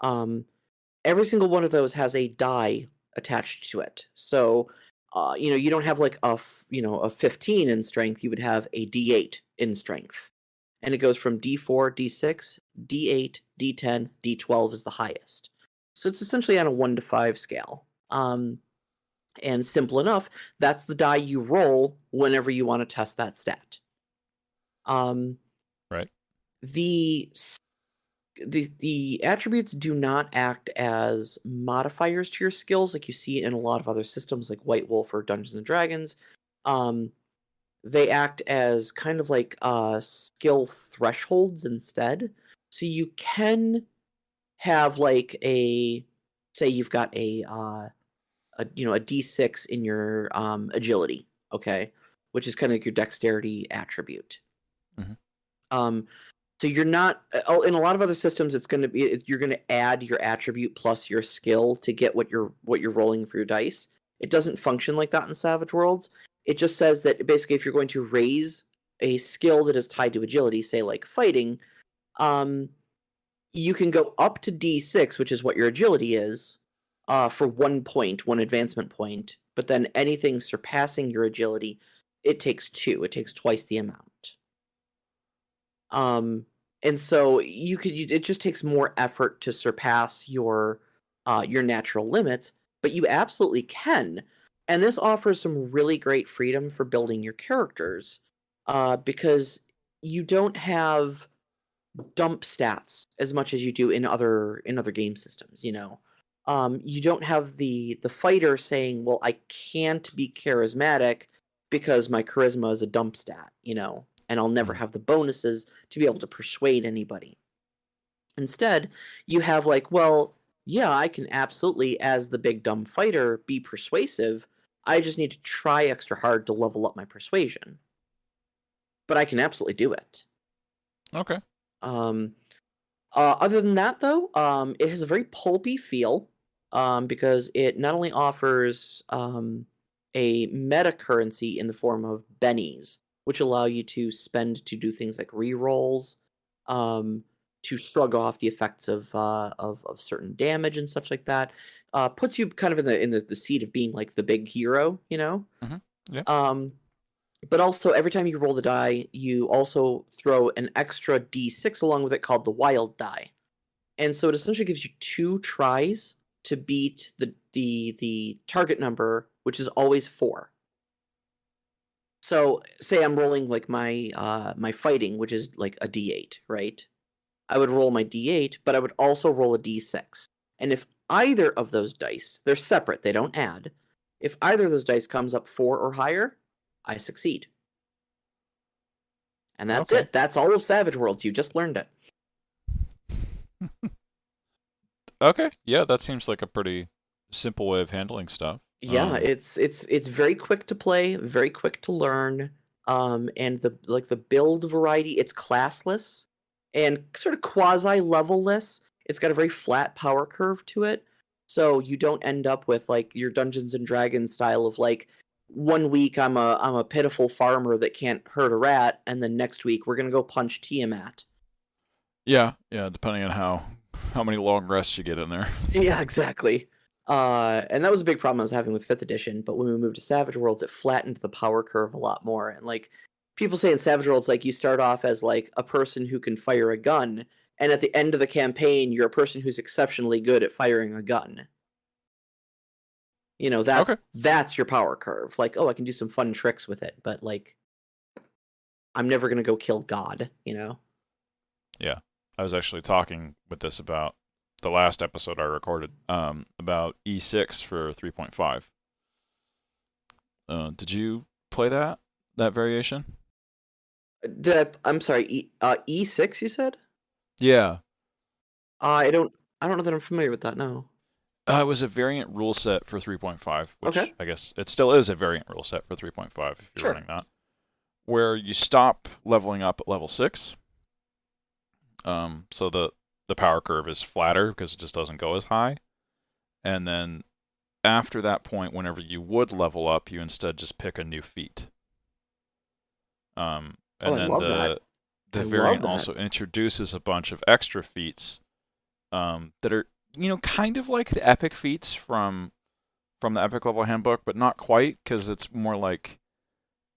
Every single one of those has a die attached to it. So you don't have like a 15 in strength. You would have a D8 in strength, and it goes from D4, D6, D8, D10, D12 is the highest. So it's essentially on a 1 to 5 scale. And simple enough, that's the die you roll whenever you want to test that stat. Right. The attributes do not act as modifiers to your skills like you see in a lot of other systems like White Wolf or Dungeons and Dragons. They act as kind of like skill thresholds instead. So you can have like say you've got a D6 in your agility, okay, which is kind of like your dexterity attribute. Mm-hmm. So you're not in a lot of other systems. It's going to be you're going to add your attribute plus your skill to get what you're rolling for your dice. It doesn't function like that in Savage Worlds. It just says that basically if you're going to raise a skill that is tied to agility, say like fighting, you can go up to D6, which is what your agility is, for 1 point, 1 advancement point. But then anything surpassing your agility, it takes 2. It takes twice the amount. And so it just takes more effort to surpass your natural limits, but you absolutely can. And this offers some really great freedom for building your characters, because you don't have dump stats as much as you do in other game systems. You don't have the fighter saying, "Well, I can't be charismatic because my charisma is a dump stat," and I'll never have the bonuses to be able to persuade anybody. Instead, you have like, well, yeah, I can absolutely, as the big dumb fighter, be persuasive. I just need to try extra hard to level up my persuasion. But I can absolutely do it. Okay. Other than that, though, it has a very pulpy feel, because it not only offers a meta currency in the form of bennies, which allow you to spend to do things like rerolls, to shrug off the effects of certain damage and such like that. Puts you kind of in the seat of being like the big hero, Mm-hmm. Yeah. But also every time you roll the die, you also throw an extra D6 along with it called the wild die, and so it essentially gives you 2 tries to beat the target number, which is always 4. So say I'm rolling like my my fighting, which is like a D8, right? I would roll my d8, but I would also roll a d6. And if either of those dice, they're separate, they don't add. If either of those dice comes up 4 or higher, I succeed. And that's Okay. it. That's all of Savage Worlds. You just learned it. Okay. Yeah, that seems like a pretty simple way of handling stuff. Yeah, it's very quick to play, very quick to learn. And the build variety, it's classless and sort of quasi levelless. It's got a very flat power curve to it, so you don't end up with like your Dungeons and Dragons style of like 1 week I'm a pitiful farmer that can't hurt a rat, and then next week we're gonna go punch Tiamat. Yeah, depending on how many long rests you get in there. Yeah, exactly. And that was a big problem I was having with 5th edition, but when we moved to Savage Worlds, it flattened the power curve a lot more. And like people say in Savage Worlds, like you start off as like a person who can fire a gun, and at the end of the campaign, you're a person who's exceptionally good at firing a gun. You know, that's your power curve. Like, oh, I can do some fun tricks with it, but like I'm never gonna go kill God, you know? Yeah. I was actually talking with this about the last episode I recorded, about E6 for 3.5. Did you play that variation? I'm sorry, E6 you said? Yeah. I don't know that I'm familiar with that, no. It was a variant rule set for 3.5, which Okay. I guess it still is a variant rule set for 3.5 if you're Sure. running that, where you stop leveling up at level 6. So the power curve is flatter because it just doesn't go as high. And then after that point, whenever you would level up, you instead just pick a new feat. And I then love that. the I love variant that. also introduces a bunch of extra feats that are, kind of like the epic feats from the epic level handbook, but not quite, because it's more like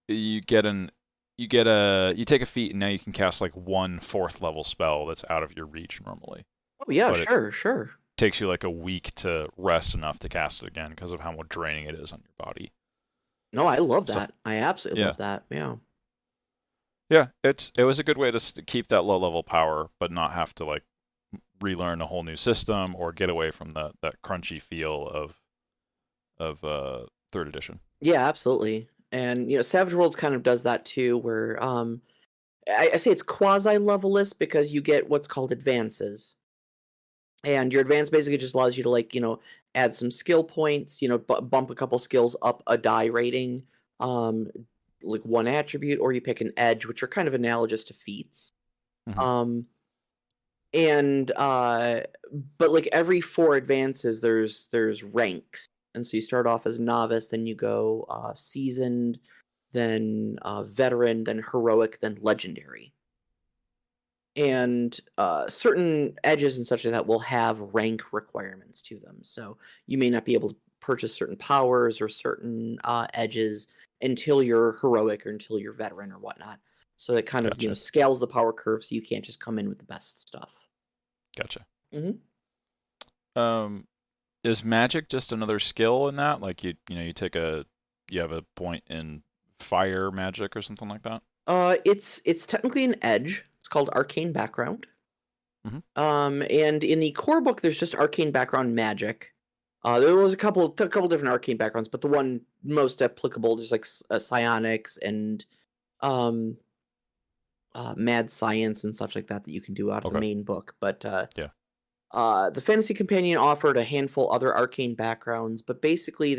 you take a feat and now you can cast like one 4th level spell that's out of your reach normally. Oh yeah, But sure. It takes you like a week to rest enough to cast it again because of how much draining it is on your body. No, I love So, that. I absolutely yeah. love that. Yeah. Yeah, it was a good way to keep that low level power, but not have to like relearn a whole new system or get away from that crunchy feel of 3rd edition. Yeah, absolutely. And Savage Worlds kind of does that too, where I say it's quasi levelless because you get what's called advances. And your advance basically just allows you to like, add some skill points, bump a couple skills up a die rating, like one attribute, or you pick an edge, which are kind of analogous to feats. Mm-hmm. But like every 4 advances there's ranks, and so you start off as novice, then you go seasoned, then veteran, then heroic, then legendary. And certain edges and such like that will have rank requirements to them, so you may not be able to purchase certain powers or certain edges until you're heroic or until you're veteran or whatnot. So it kind Gotcha. of scales the power curve, so you can't just come in with the best stuff. Gotcha. Mm-hmm. Is magic just another skill in that? Like you have a point in fire magic or something like that? It's technically an edge. It's called arcane background. Mm-hmm. And in the core book, there's just arcane background magic. There was a couple different arcane backgrounds, but the one most applicable, there's like psionics and mad science and such like that you can do out of the main book. But yeah. The Fantasy Companion offered a handful other arcane backgrounds, but basically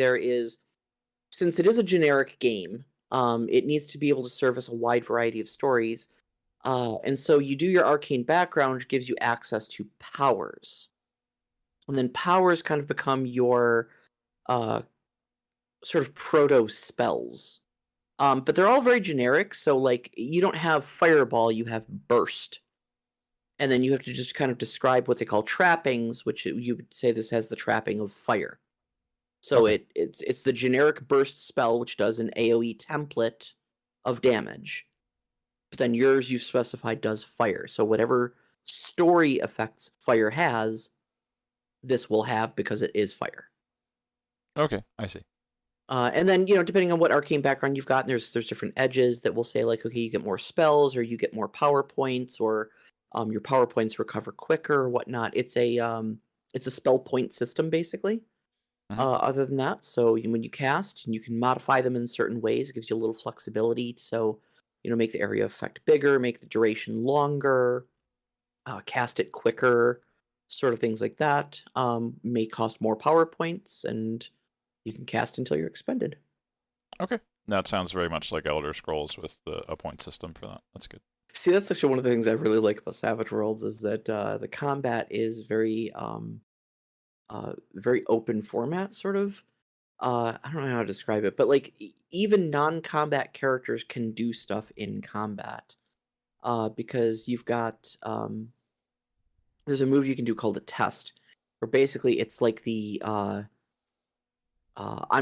since it is a generic game, it needs to be able to service a wide variety of stories. And so you do your arcane background, which gives you access to powers. And then powers kind of become your sort of proto spells. But they're all very generic, so like you don't have fireball, you have burst. And then you have to just kind of describe what they call trappings, which you would say this has the trapping of fire. So it's the generic burst spell, which does an AoE template of damage. But then yours, you've specified, does fire. So whatever story effects fire has, this will have because it is fire. Okay, I see. And then, depending on what arcane background you've got, there's different edges that will say, like, okay, you get more spells, or you get more power points, or Your power points recover quicker, whatnot. It's a spell point system basically. Hmm. Other than that, so when you cast, you can modify them in certain ways. It gives you a little flexibility. So, make the area effect bigger, make the duration longer, cast it quicker, sort of things like that. May cost more power points, and you can cast until you're expended. Okay. That sounds very much like Elder Scrolls with a point system for that. That's good. See, that's actually one of the things I really like about Savage Worlds is that the combat is very open format, sort of. I don't know how to describe it, but like even non-combat characters can do stuff in combat. Because you've got there's a move you can do called a test, where basically it's like I'm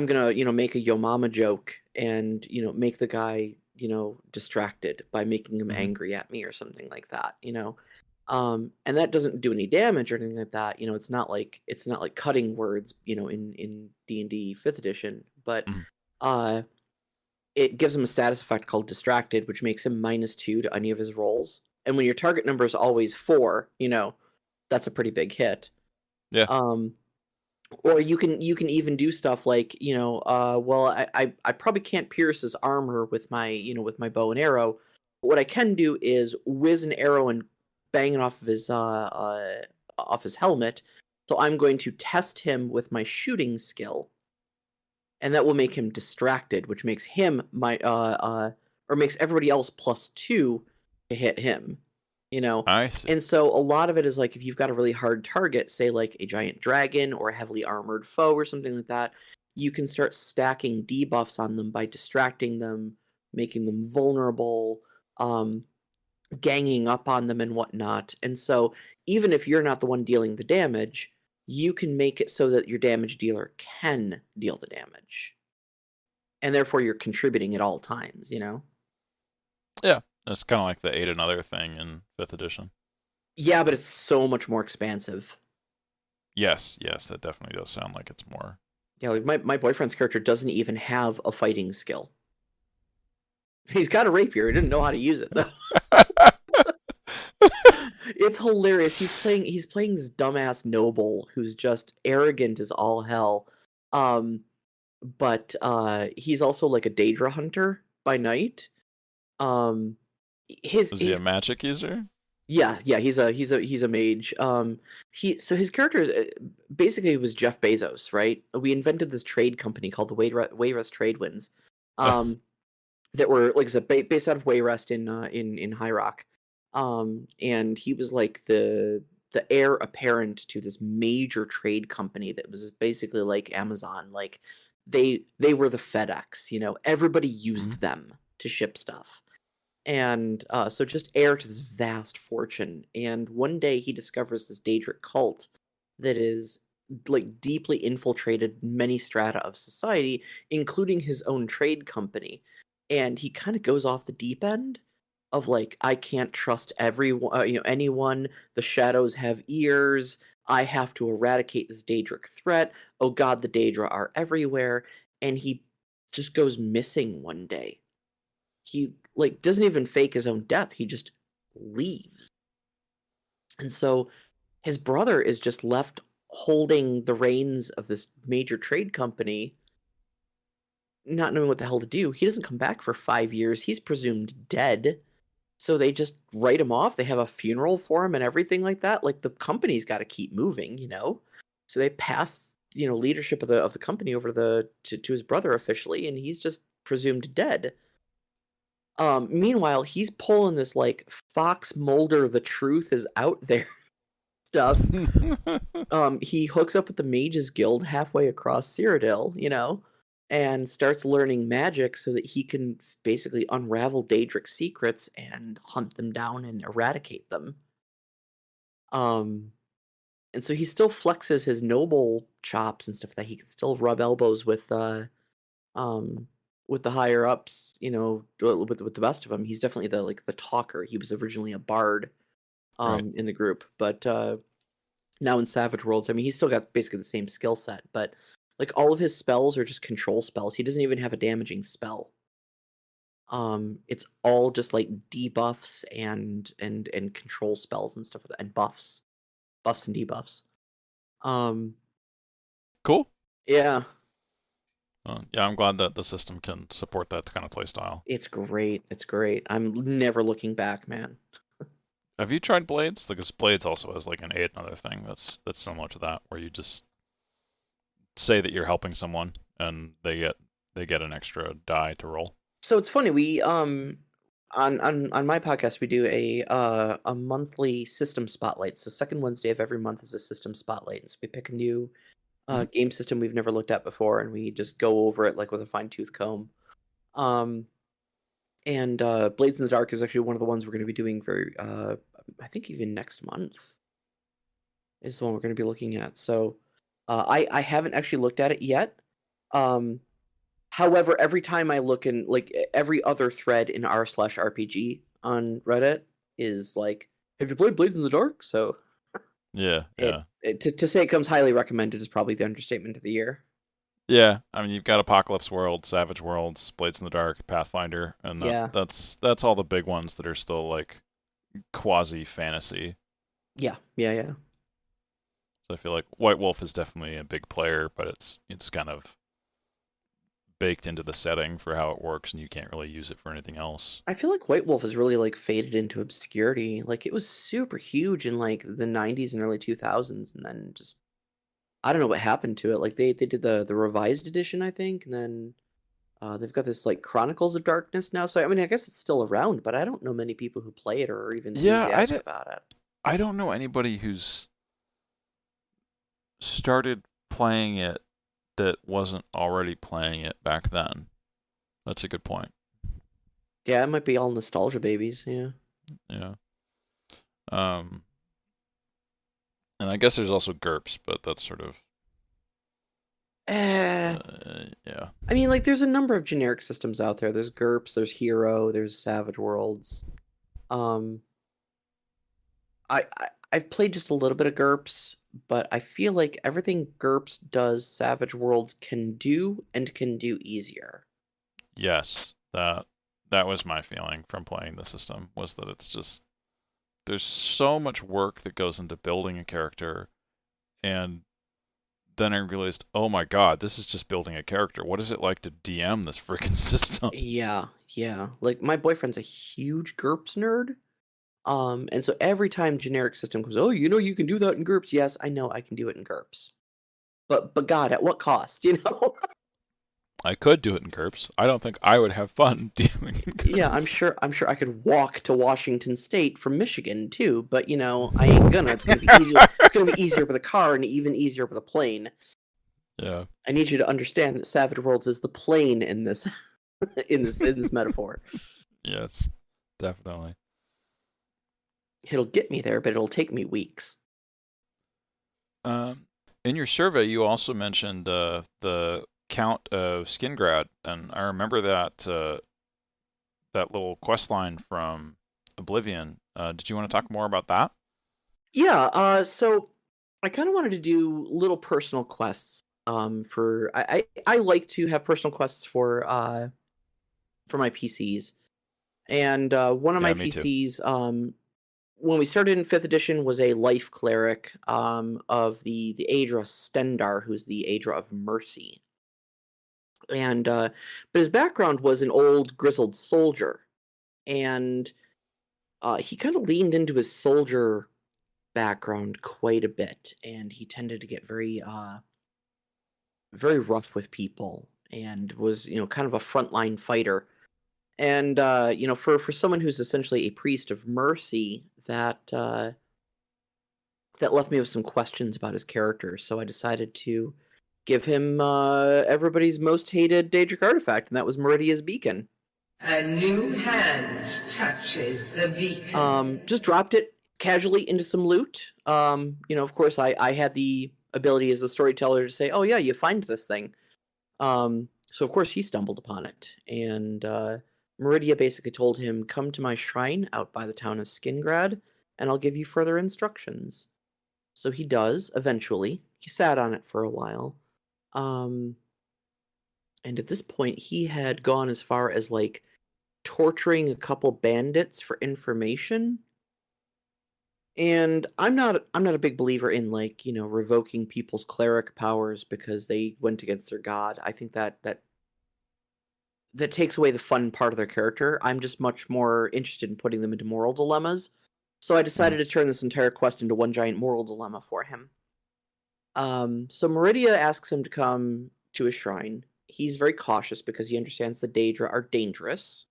gonna make a yo mama joke and make the guy distracted by making him Hmm. angry at me or something like that. And that doesn't do any damage or anything like that. It's not like cutting words, in D&D 5th edition, but Hmm. uh it gives him a status effect called distracted, which makes him -2 to any of his rolls. And when your target number is always 4, that's a pretty big hit. Yeah. Um or you can even do stuff like, well, I probably can't pierce his armor with my bow and arrow. But what I can do is whiz an arrow and bang it off his helmet. So I'm going to test him with my shooting skill, and that will make him distracted, which makes him or makes everybody else +2 to hit him. You know, I see. and so a lot of it is like if you've got a really hard target, say like a giant dragon or a heavily armored foe or something like that, you can start stacking debuffs on them by distracting them, making them vulnerable, um, ganging up on them and whatnot. And so even if you're not the one dealing the damage, you can make it so that your damage dealer can deal the damage. And therefore you're contributing at all times. Yeah. It's kind of like the Aid Another thing in 5th edition. Yeah, but it's so much more expansive. Yes, yes, that definitely does sound like it's more. Yeah, like my boyfriend's character doesn't even have a fighting skill. He's got a rapier. He didn't know how to use it though. It's hilarious. He's playing this dumbass noble who's just arrogant as all hell. Um, but he's also like a Daedra hunter by night. Um, his Is he a his magic user? yeah, he's a mage. His character basically was Jeff Bezos, right? We invented this trade company called the Wayrest Trade Winds. Um, that were, like I said, based out of Wayrest in High Rock. And he was like the heir apparent to this major trade company that was basically like Amazon. Like they were the FedEx. Everybody Hmm. used them to ship stuff. And so just heir to this vast fortune. And one day he discovers this Daedric cult that is like deeply infiltrated many strata of society, including his own trade company. And he kind of goes off the deep end of like, I can't trust anyone. The shadows have ears. I have to eradicate this Daedric threat. Oh God, the Daedra are everywhere. And he just goes missing one day. He like doesn't even fake his own death. He just leaves. And so his brother is just left holding the reins of this major trade company, not knowing what the hell to do. He doesn't come back for 5 years. He's presumed dead. So they just write him off. They have a funeral for him and everything like that. Like the company's got to keep moving. So they pass, leadership of the company over to his brother officially, and he's just presumed dead. Meanwhile, he's pulling this like Fox Mulder, the truth is out there stuff. He hooks up with the Mages Guild halfway across Cyrodiil, and starts learning magic so that he can basically unravel Daedric's secrets and hunt them down and eradicate them. Um, and so he still flexes his noble chops and stuff that he can still rub elbows um, with the higher ups, with the best of them. He's definitely the talker. He was originally a bard Right. in the group, but now in Savage Worlds, I mean, he's still got basically the same skill set, but like all of his spells are just control spells. He doesn't even have a damaging spell. It's all just like debuffs and control spells and stuff like that, and buffs and debuffs. Cool. Yeah, Yeah, I'm glad that the system can support that kind of play style. it's great. It's great. I'm never looking back, man. Have you tried Blades? Because Blades also has like an aid and other thing that's similar to that, where you just say that you're helping someone and they get an extra die to roll. So it's funny. We on my podcast we do a monthly system spotlight. So second Wednesday of every month is a system spotlight, and so we pick a new Mhm. game system we've never looked at before, and we just go over it like with a fine tooth comb. Um, and Blades in the Dark is actually one of the ones we're going to be doing very. I think even next month is the one we're going to be looking at. So I haven't actually looked at it yet. Um, However, every time I look in, like, every other thread in r/RPG on Reddit is like, "Have you played Blades in the Dark?" So Yeah, yeah. to say it comes highly recommended is probably the understatement of the year. Yeah, I mean you've got Apocalypse World, Savage Worlds, Blades in the Dark, Pathfinder, and Yeah, that's all the big ones that are still like quasi fantasy. yeah. So I feel like White Wolf is definitely a big player, but it's kind of baked into the setting for how it works, and you can't really use it for anything else. I feel like White Wolf has really like faded into obscurity. Like it was super huge in like the 90s and early 2000s, and then just I don't know what happened to it. Like they did the revised edition, I think, and then they've got this like Chronicles of Darkness now. So I mean, I guess it's still around, but I don't know many people who play it or are even Yeah, enthusiastic about it. I don't know anybody who's started playing it that wasn't already playing it back then. That's a good point. Yeah, it might be all nostalgia babies. Yeah. Yeah. Um, and I guess there's also GURPS, but that's sort of Eh, yeah. I mean, like, there's a number of generic systems out there. There's GURPS, there's Hero, there's Savage Worlds. Um, I've played just a little bit of GURPS, but I feel like everything GURPS does, Savage Worlds can do and can do easier. Yes, that was my feeling from playing the system was that it's just there's so much work that goes into building a character, and then I realized, oh my God, this is just building a character. What is it like to DM this freaking system? Yeah. Like, my boyfriend's a huge GURPS nerd. And so every time generic system comes, oh, you can do that in GURPS. Yes, I know I can do it in GURPS. But God, at what cost, you know? I could do it in GURPS. I don't think I would have fun DMing in Yeah, I'm GURPS. sure I'm sure I could walk to Washington State from Michigan too, but I ain't gonna. It's gonna be easier. It's gonna be easier with a car and even easier with a plane. Yeah. I need you to understand that Savage Worlds is the plane in this in this metaphor. Yes, definitely. It'll get me there, but it'll take me weeks. In your survey, you also mentioned the Count of Skingrad, and I remember that little quest line from Oblivion. Did you want to talk more about that? Yeah, so I kind of wanted to do little personal quests. For I like to have personal quests for my PCs, and one of my Yeah, me too. PCs, when we started in fifth edition, was a life cleric of the Aedra Stendar, who's the Aedra of Mercy, and but his background was an old grizzled soldier, and he kind of leaned into his soldier background quite a bit, and he tended to get very rough with people, and was kind of a frontline fighter. And for someone who's essentially a priest of mercy, that left me with some questions about his character. So I decided to give him everybody's most hated Daedric artifact, and that was Meridia's Beacon. A new hand touches the beacon. Just dropped it casually into some loot. Of course, I had the ability as a storyteller to say, "Oh yeah, you find this thing." So of course he stumbled upon it, and Meridia basically told him, "Come to my shrine out by the town of Skingrad, and I'll give you further instructions." So he does eventually. He sat on it for a while, um, and at this point he had gone as far as like torturing a couple bandits for information. And I'm not a big believer in, like, revoking people's cleric powers because they went against their god. I think that takes away the fun part of their character. I'm just much more interested in putting them into moral dilemmas. So I decided to turn this entire quest into one giant moral dilemma for him. So Meridia asks him to come to his shrine. He's very cautious because he understands the Daedra are dangerous.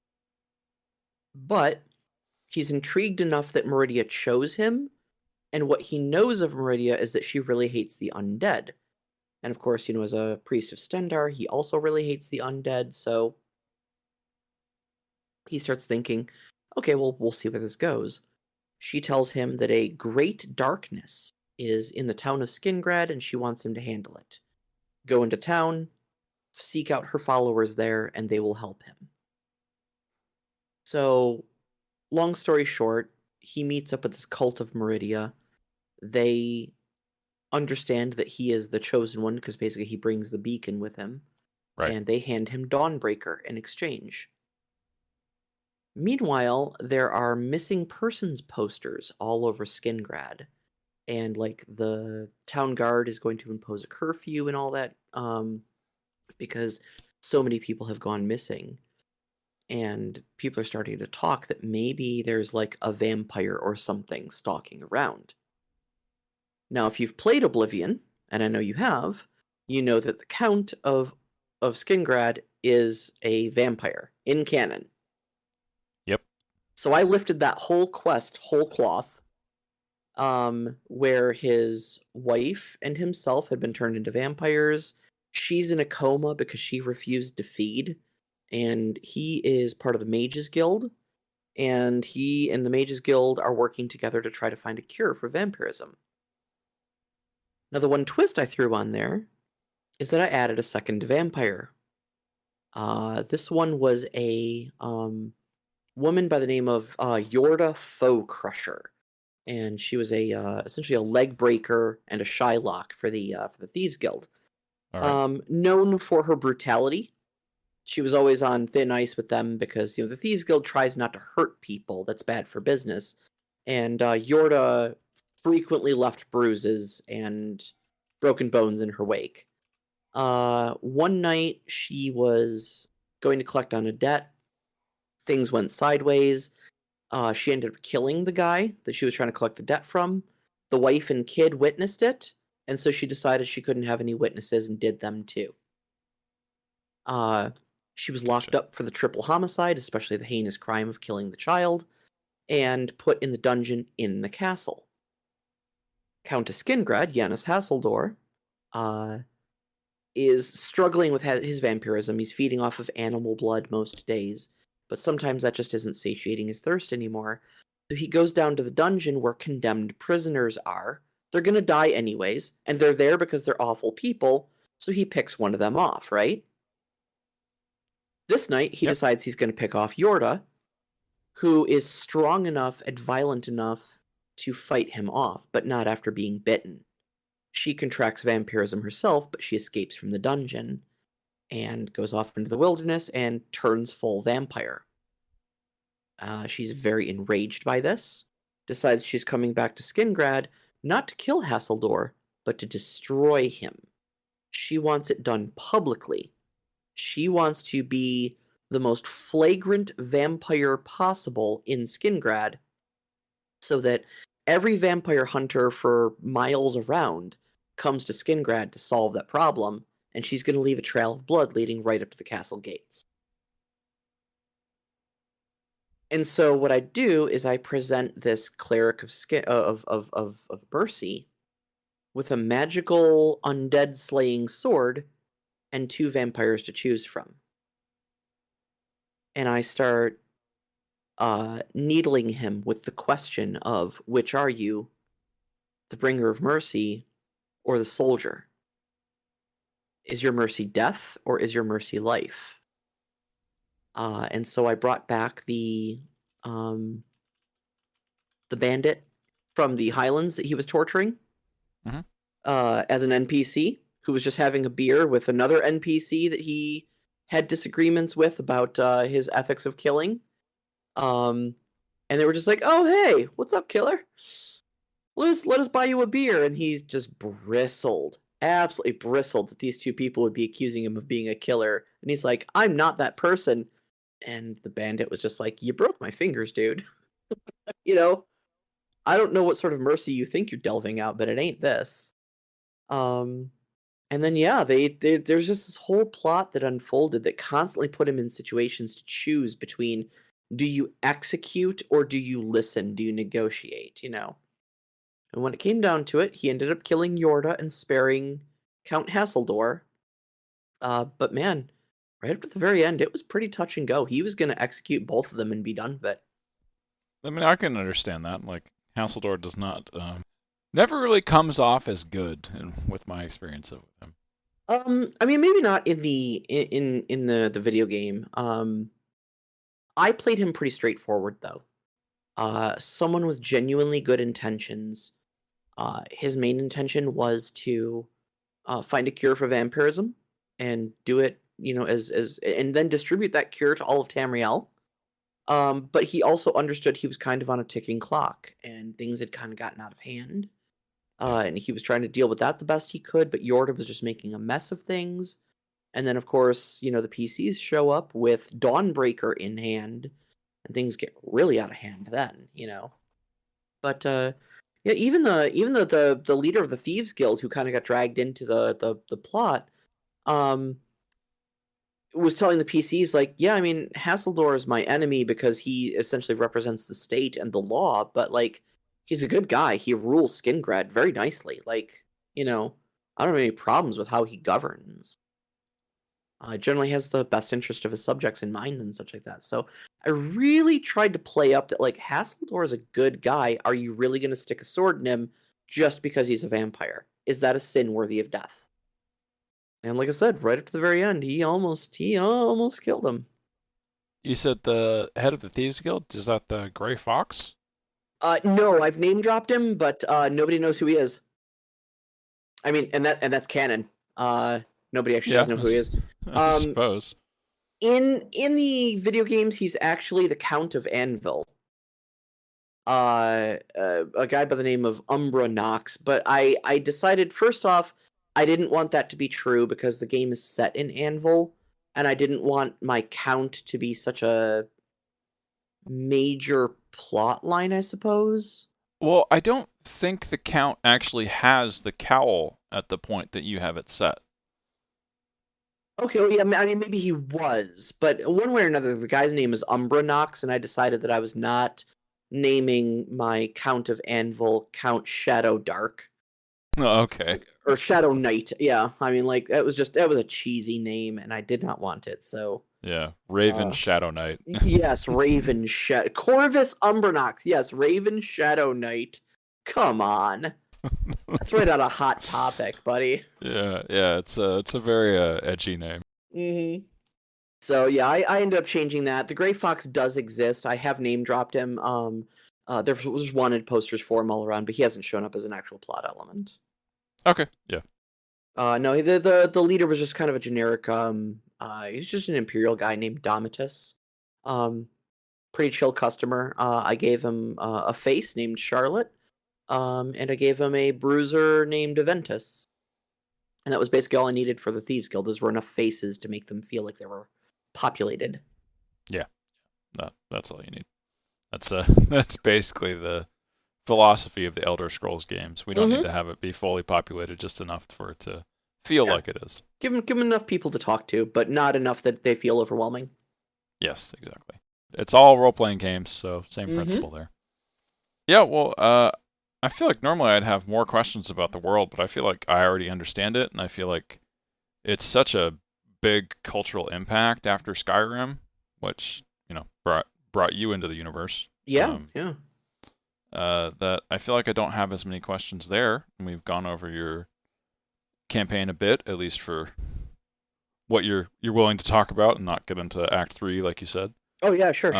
But he's intrigued enough that Meridia chose him, and what he knows of Meridia is that she really hates the undead. And of course, as a priest of Stendarr, he also really hates the undead, so he starts thinking, okay, well, we'll see where this goes. She tells him that a great darkness is in the town of Skingrad, and she wants him to handle it. Go into town, seek out her followers there, and they will help him. So, long story short, he meets up with this cult of Meridia. They understand that he is the chosen one, because basically he brings the beacon with him. Right. And they hand him Dawnbreaker in exchange. Meanwhile, there are missing persons posters all over Skingrad. And, like, the town guard is going to impose a curfew and all that, because so many people have gone missing. And people are starting to talk that maybe there's, like, a vampire or something stalking around. Now, if you've played Oblivion, and I know you have, you know that the Count of Skingrad is a vampire in canon. Yep. So I lifted that whole quest whole cloth, where his wife and himself had been turned into vampires. She's in a coma because she refused to feed. And he is part of the Mages Guild, and he and the Mages Guild are working together to try to find a cure for vampirism. Now, the one twist I threw on there is that I added a second vampire. This one was a woman by the name of Yorda Foe Crusher, and she was essentially a leg breaker and a Shylock for the Thieves Guild. All right. Known for her brutality. She was always on thin ice with them because, the Thieves Guild tries not to hurt people. That's bad for business. And Yorda frequently left bruises and broken bones in her wake. One night, she was going to collect on a debt. Things went sideways. She ended up killing the guy that she was trying to collect the debt from. The wife and kid witnessed it, and so she decided she couldn't have any witnesses and did them too. She was locked up for the triple homicide, especially the heinous crime of killing the child, and put in the dungeon in the castle. Countess Skingrad, Janus Hassildor, is struggling with his vampirism. He's feeding off of animal blood most days, but sometimes that just isn't satiating his thirst anymore. So he goes down to the dungeon where condemned prisoners are. They're going to die anyways, and they're there because they're awful people, so he picks one of them off, right? This night, he decides he's going to pick off Yorda, who is strong enough and violent enough to fight him off, but not after being bitten. She contracts vampirism herself, but she escapes from the dungeon and goes off into the wilderness and turns full vampire. She's very enraged by this, decides she's coming back to Skingrad, not to kill Hassildor, but to destroy him. She wants it done publicly. She wants to be the most flagrant vampire possible in Skingrad, so that every vampire hunter for miles around comes to Skingrad to solve that problem, and she's going to leave a trail of blood leading right up to the castle gates. And so what I do is I present this cleric of mercy with a magical undead slaying sword and 2 vampires to choose from. And I start needling him with the question of, which are you, the bringer of mercy or the soldier? Is your mercy death or is your mercy life? And so I brought back the bandit from the Highlands that he was torturing as an NPC who was just having a beer with another NPC that he had disagreements with about his ethics of killing. And they were just like, "Oh, hey, what's up, killer? Let us buy you a beer." And he's just bristled, absolutely bristled that these two people would be accusing him of being a killer. And he's like, "I'm not that person." And the bandit was just like, "You broke my fingers, dude." You know, I don't know what sort of mercy you think you're delving out, but it ain't this. And then yeah, there's just this whole plot that unfolded that constantly put him in situations to choose between, do you execute or do you listen? Do you negotiate? You know. And when it came down to it, he ended up killing Yorda and sparing Count Hassildor. But man, right up to the very end, it was pretty touch and go. He was going to execute both of them and be done with it. I mean, I can understand that. Like, Hassildor does not, never really comes off as good with my experience of him. I mean, maybe not in the video game. I played him pretty straightforward though. Someone with genuinely good intentions. His main intention was to find a cure for vampirism and do it, you know, as and then distribute that cure to all of Tamriel. But he also understood he was kind of on a ticking clock, and things had kind of gotten out of hand. And he was trying to deal with that the best he could, but Yorda was just making a mess of things. And then, of course, you know, the PCs show up with Dawnbreaker in hand, and things get really out of hand then, you know. But yeah, even the leader of the Thieves Guild, who kind of got dragged into the plot, was telling the PCs, like, yeah, I mean, Hassildor is my enemy because he essentially represents the state and the law, but, like, he's a good guy. He rules Skingrad very nicely. Like, you know, I don't have any problems with how he governs. Generally has the best interest of his subjects in mind and such like that. So I really tried to play up that, like, Hassildor is a good guy. Are you really going to stick a sword in him just because he's a vampire? Is that a sin worthy of death? And like I said, right up to the very end, he almost killed him. You said the head of the Thieves Guild? Is that the Gray Fox? No, I've name dropped him, but nobody knows who he is. I mean, and that's canon. Nobody actually does know who he is. I suppose. In the video games, he's actually the Count of Anvil. A guy by the name of Umbra Nox. But I decided, first off, I didn't want that to be true because the game is set in Anvil, and I didn't want my count to be such a major plot line, I suppose. Well, I don't think the Count actually has the cowl at the point that you have it set. Okay, well, yeah, I mean, maybe he was, but one way or another, the guy's name is Umbra Nox, and I decided that I was not naming my Count of Anvil Count Shadow Dark. Oh, okay. Or Shadow Knight, yeah. I mean, like, that was a cheesy name, and I did not want it, so... Yeah, Raven Shadow Knight. Yes, Raven Shadow... Corvus Umbranox, yes, Raven Shadow Knight. Come on. That's right out of Hot Topic, buddy. Yeah, it's a very edgy name. Mm-hmm. So, yeah, I ended up changing that. The Gray Fox does exist. I have name-dropped him. There was wanted posters for him all around, but he hasn't shown up as an actual plot element. Okay, yeah. No, the leader was just kind of a generic. He's just an Imperial guy named Domitus. Pretty chill customer. I gave him a face named Charlotte. And I gave him a bruiser named Aventus. And that was basically all I needed for the Thieves Guild. Those were enough faces to make them feel like they were populated. Yeah, that's all you need. That's basically the philosophy of the Elder Scrolls games. We don't need to have it be fully populated, just enough for it to feel like it is. Give them enough people to talk to, but not enough that they feel overwhelming. Yes, exactly. It's all role-playing games, so same principle there. Yeah, well, I feel like normally I'd have more questions about the world, but I feel like I already understand it, and I feel like it's such a big cultural impact after Skyrim, which, you know, brought you into the universe. Yeah. That I feel like I don't have as many questions there, and we've gone over your campaign a bit, at least for what you're willing to talk about and not get into Act 3, like you said. Oh yeah, sure.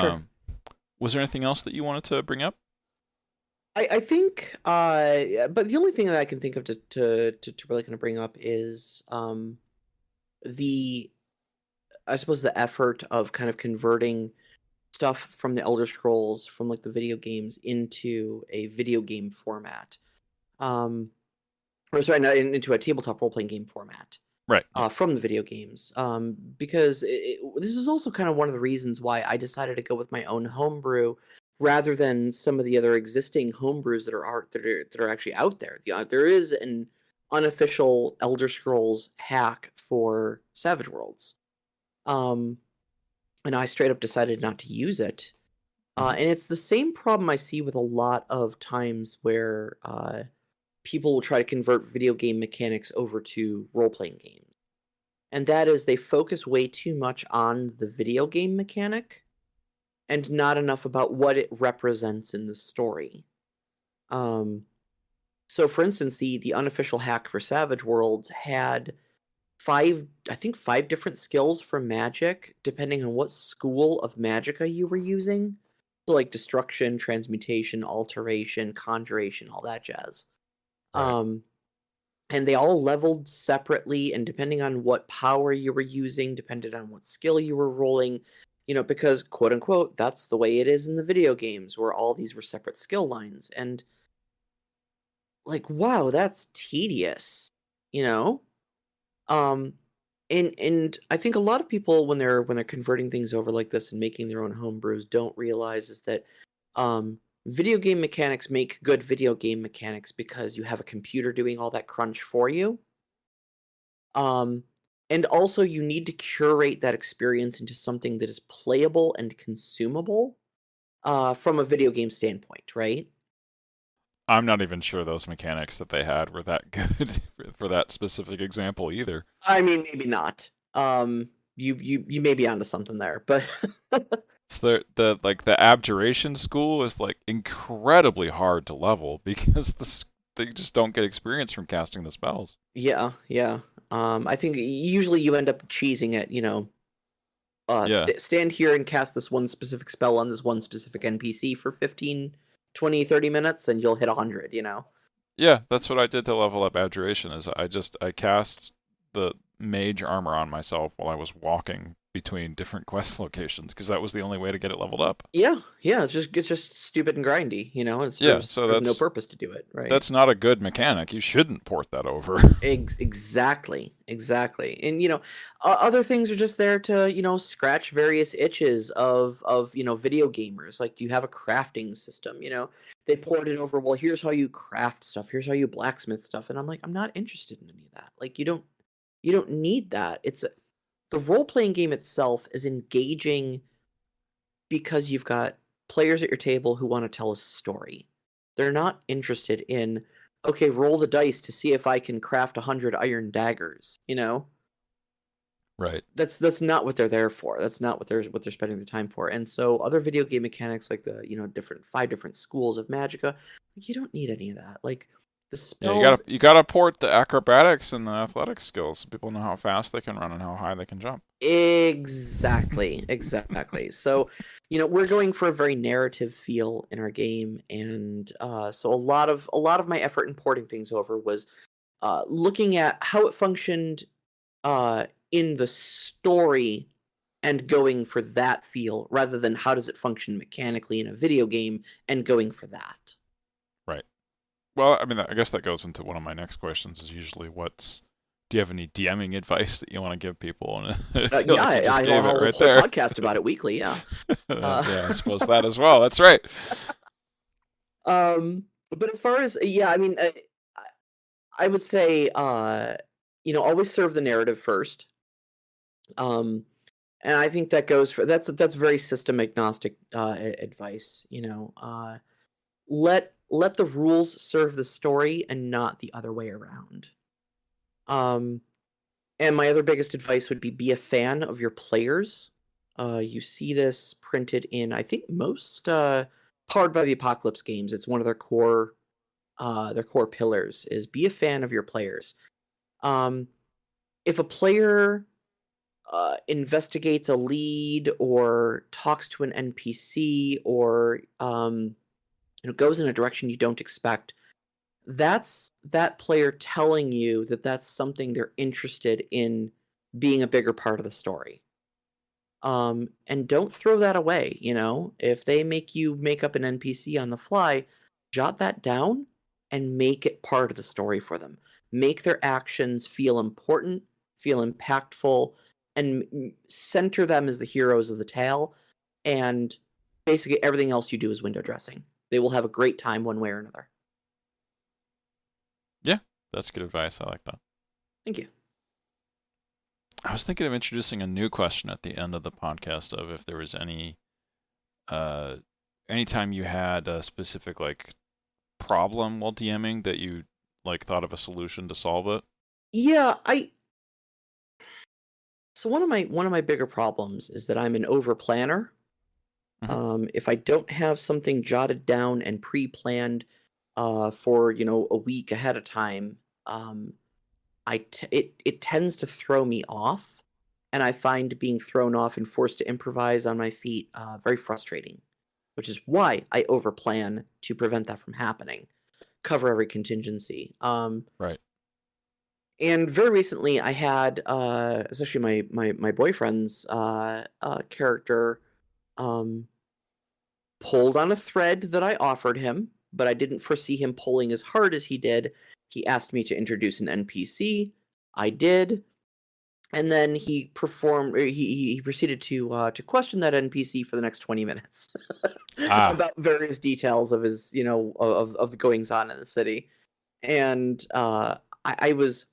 Was there anything else that you wanted to bring up? I think, but the only thing that I can think of to really kind of bring up is the I suppose the effort of kind of converting stuff from the Elder Scrolls, from like the video games, into a video game format. Or sorry, not into a tabletop role-playing game format. Right. From the video games. Because this is also kind of one of the reasons why I decided to go with my own homebrew rather than some of the other existing homebrews that are actually out there. There is an unofficial Elder Scrolls hack for Savage Worlds. And I straight up decided not to use it. And it's the same problem I see with a lot of times where people will try to convert video game mechanics over to role-playing games. And that is they focus way too much on the video game mechanic and not enough about what it represents in the story. So for instance, the unofficial hack for Savage Worlds had five different skills for magic, depending on what school of magicka you were using. So like destruction, transmutation, alteration, conjuration, all that jazz. Right. And they all leveled separately, and depending on what power you were using, depended on what skill you were rolling, because quote unquote, that's the way it is in the video games, where all these were separate skill lines. And like, wow, that's tedious, Um, and I think a lot of people when they're converting things over like this and making their own homebrews don't realize is that video game mechanics make good video game mechanics because you have a computer doing all that crunch for you. And also you need to curate that experience into something that is playable and consumable from a video game standpoint, right? I'm not even sure those mechanics that they had were that good for that specific example either. I mean, maybe not. You may be onto something there, but So the abjuration school is like incredibly hard to level because they just don't get experience from casting the spells. Yeah. I think usually you end up cheesing it, stand here and cast this one specific spell on this one specific NPC for 15, 20, 30 minutes and you'll hit 100, Yeah, that's what I did to level up abjuration is I cast the mage armor on myself while I was walking between different quest locations because that was the only way to get it leveled up. Yeah, it's just stupid and grindy, So there's no purpose to do it, right? That's not a good mechanic. You shouldn't port that over. Exactly. And other things are just there to scratch various itches of video gamers. Like, do you have a crafting system? They poured it over. Well, here's how you craft stuff. Here's how you blacksmith stuff. And I'm like, I'm not interested in any of that. Like, you don't need that. The role-playing game itself is engaging because you've got players at your table who want to tell a story. They're not interested in, okay, roll the dice to see if I can craft 100 iron daggers, Right. That's not what they're there for. That's not what they're spending their time for. And so other video game mechanics like the, 5 different schools of magicka, you don't need any of that. Like the spells. Yeah, you gotta port the acrobatics and the athletic skills so people know how fast they can run and how high they can jump. Exactly. So, we're going for a very narrative feel in our game, and so a lot of my effort in porting things over was looking at how it functioned in the story and going for that feel rather than how does it function mechanically in a video game and going for that. Right. Well, I mean, I guess that goes into one of my next questions is usually do you have any DMing advice that you want to give people? And I have a whole podcast about it weekly, yeah. Yeah, I suppose that as well. That's right. But as far as, I mean, I would say, always serve the narrative first. And I think that goes for, that's very system agnostic advice, let the rules serve the story and not the other way around. And my other biggest advice would be a fan of your players. You see this printed in, I think, most Powered by the Apocalypse games. It's one of their core pillars is be a fan of your players. If a player investigates a lead or talks to an NPC or goes in a direction you don't expect, that's that player telling you that that's something they're interested in being a bigger part of the story. And don't throw that away. If they make you make up an NPC on the fly, jot that down and make it part of the story for them. Make their actions feel important, feel impactful, and center them as the heroes of the tale. And basically everything else you do is window dressing. They will have a great time one way or another. Yeah, that's good advice. I like that. Thank you. I was thinking of introducing a new question at the end of the podcast of if there was anytime you had a specific problem while DMing that you thought of a solution to solve it. Yeah, So one of my bigger problems is that I'm an over planner. If I don't have something jotted down and pre-planned for a week ahead of time, it tends to throw me off, and I find being thrown off and forced to improvise on my feet very frustrating, which is why I overplan to prevent that from happening. Cover every contingency. Right. And very recently, I had, especially my boyfriend's character, pulled on a thread that I offered him, but I didn't foresee him pulling as hard as he did. He asked me to introduce an NPC. I did, and then he proceeded to question that NPC for the next 20 minutes about various details of his, of the goings on in the city, and I was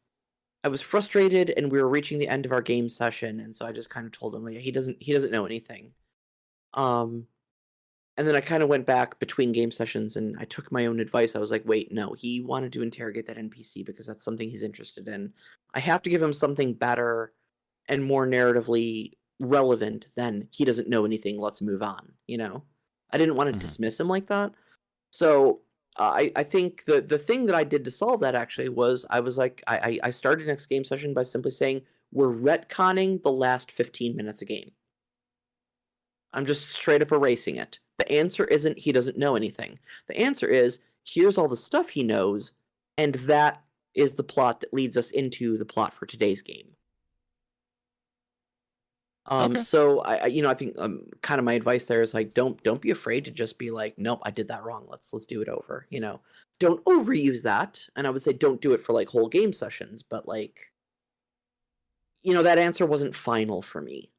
frustrated, and we were reaching the end of our game session, and so I just kind of told him he doesn't know anything. And then I kind of went back between game sessions, and I took my own advice. I was like, wait, no, he wanted to interrogate that NPC because that's something he's interested in. I have to give him something better and more narratively relevant than he doesn't know anything, let's move on, I didn't want to dismiss him like that. So I think the thing that I did to solve that actually was I started next game session by simply saying, we're retconning the last 15 minutes of game. I'm just straight up erasing it. The answer isn't he doesn't know anything. The answer is here's all the stuff he knows, and that is the plot that leads us into the plot for today's game. Okay. So I think kind of my advice there is don't be afraid to just be like, nope, I did that wrong. Let's do it over. Don't overuse that, and I would say don't do it for whole game sessions. But that answer wasn't final for me.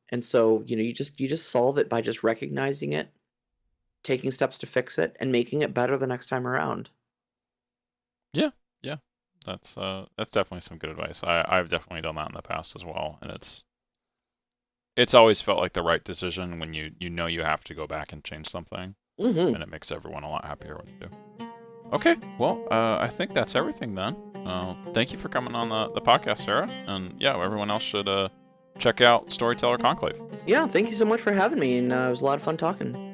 And so, you just solve it by just recognizing it, taking steps to fix it, and making it better the next time around. Yeah. That's definitely some good advice. I've definitely done that in the past as well, and it's always felt like the right decision when you have to go back and change something, and it makes everyone a lot happier when you do. Okay, well, I think that's everything then. Thank you for coming on the podcast, Sara, and yeah, everyone else should check out Storyteller Conclave. Yeah, thank you so much for having me, and it was a lot of fun talking.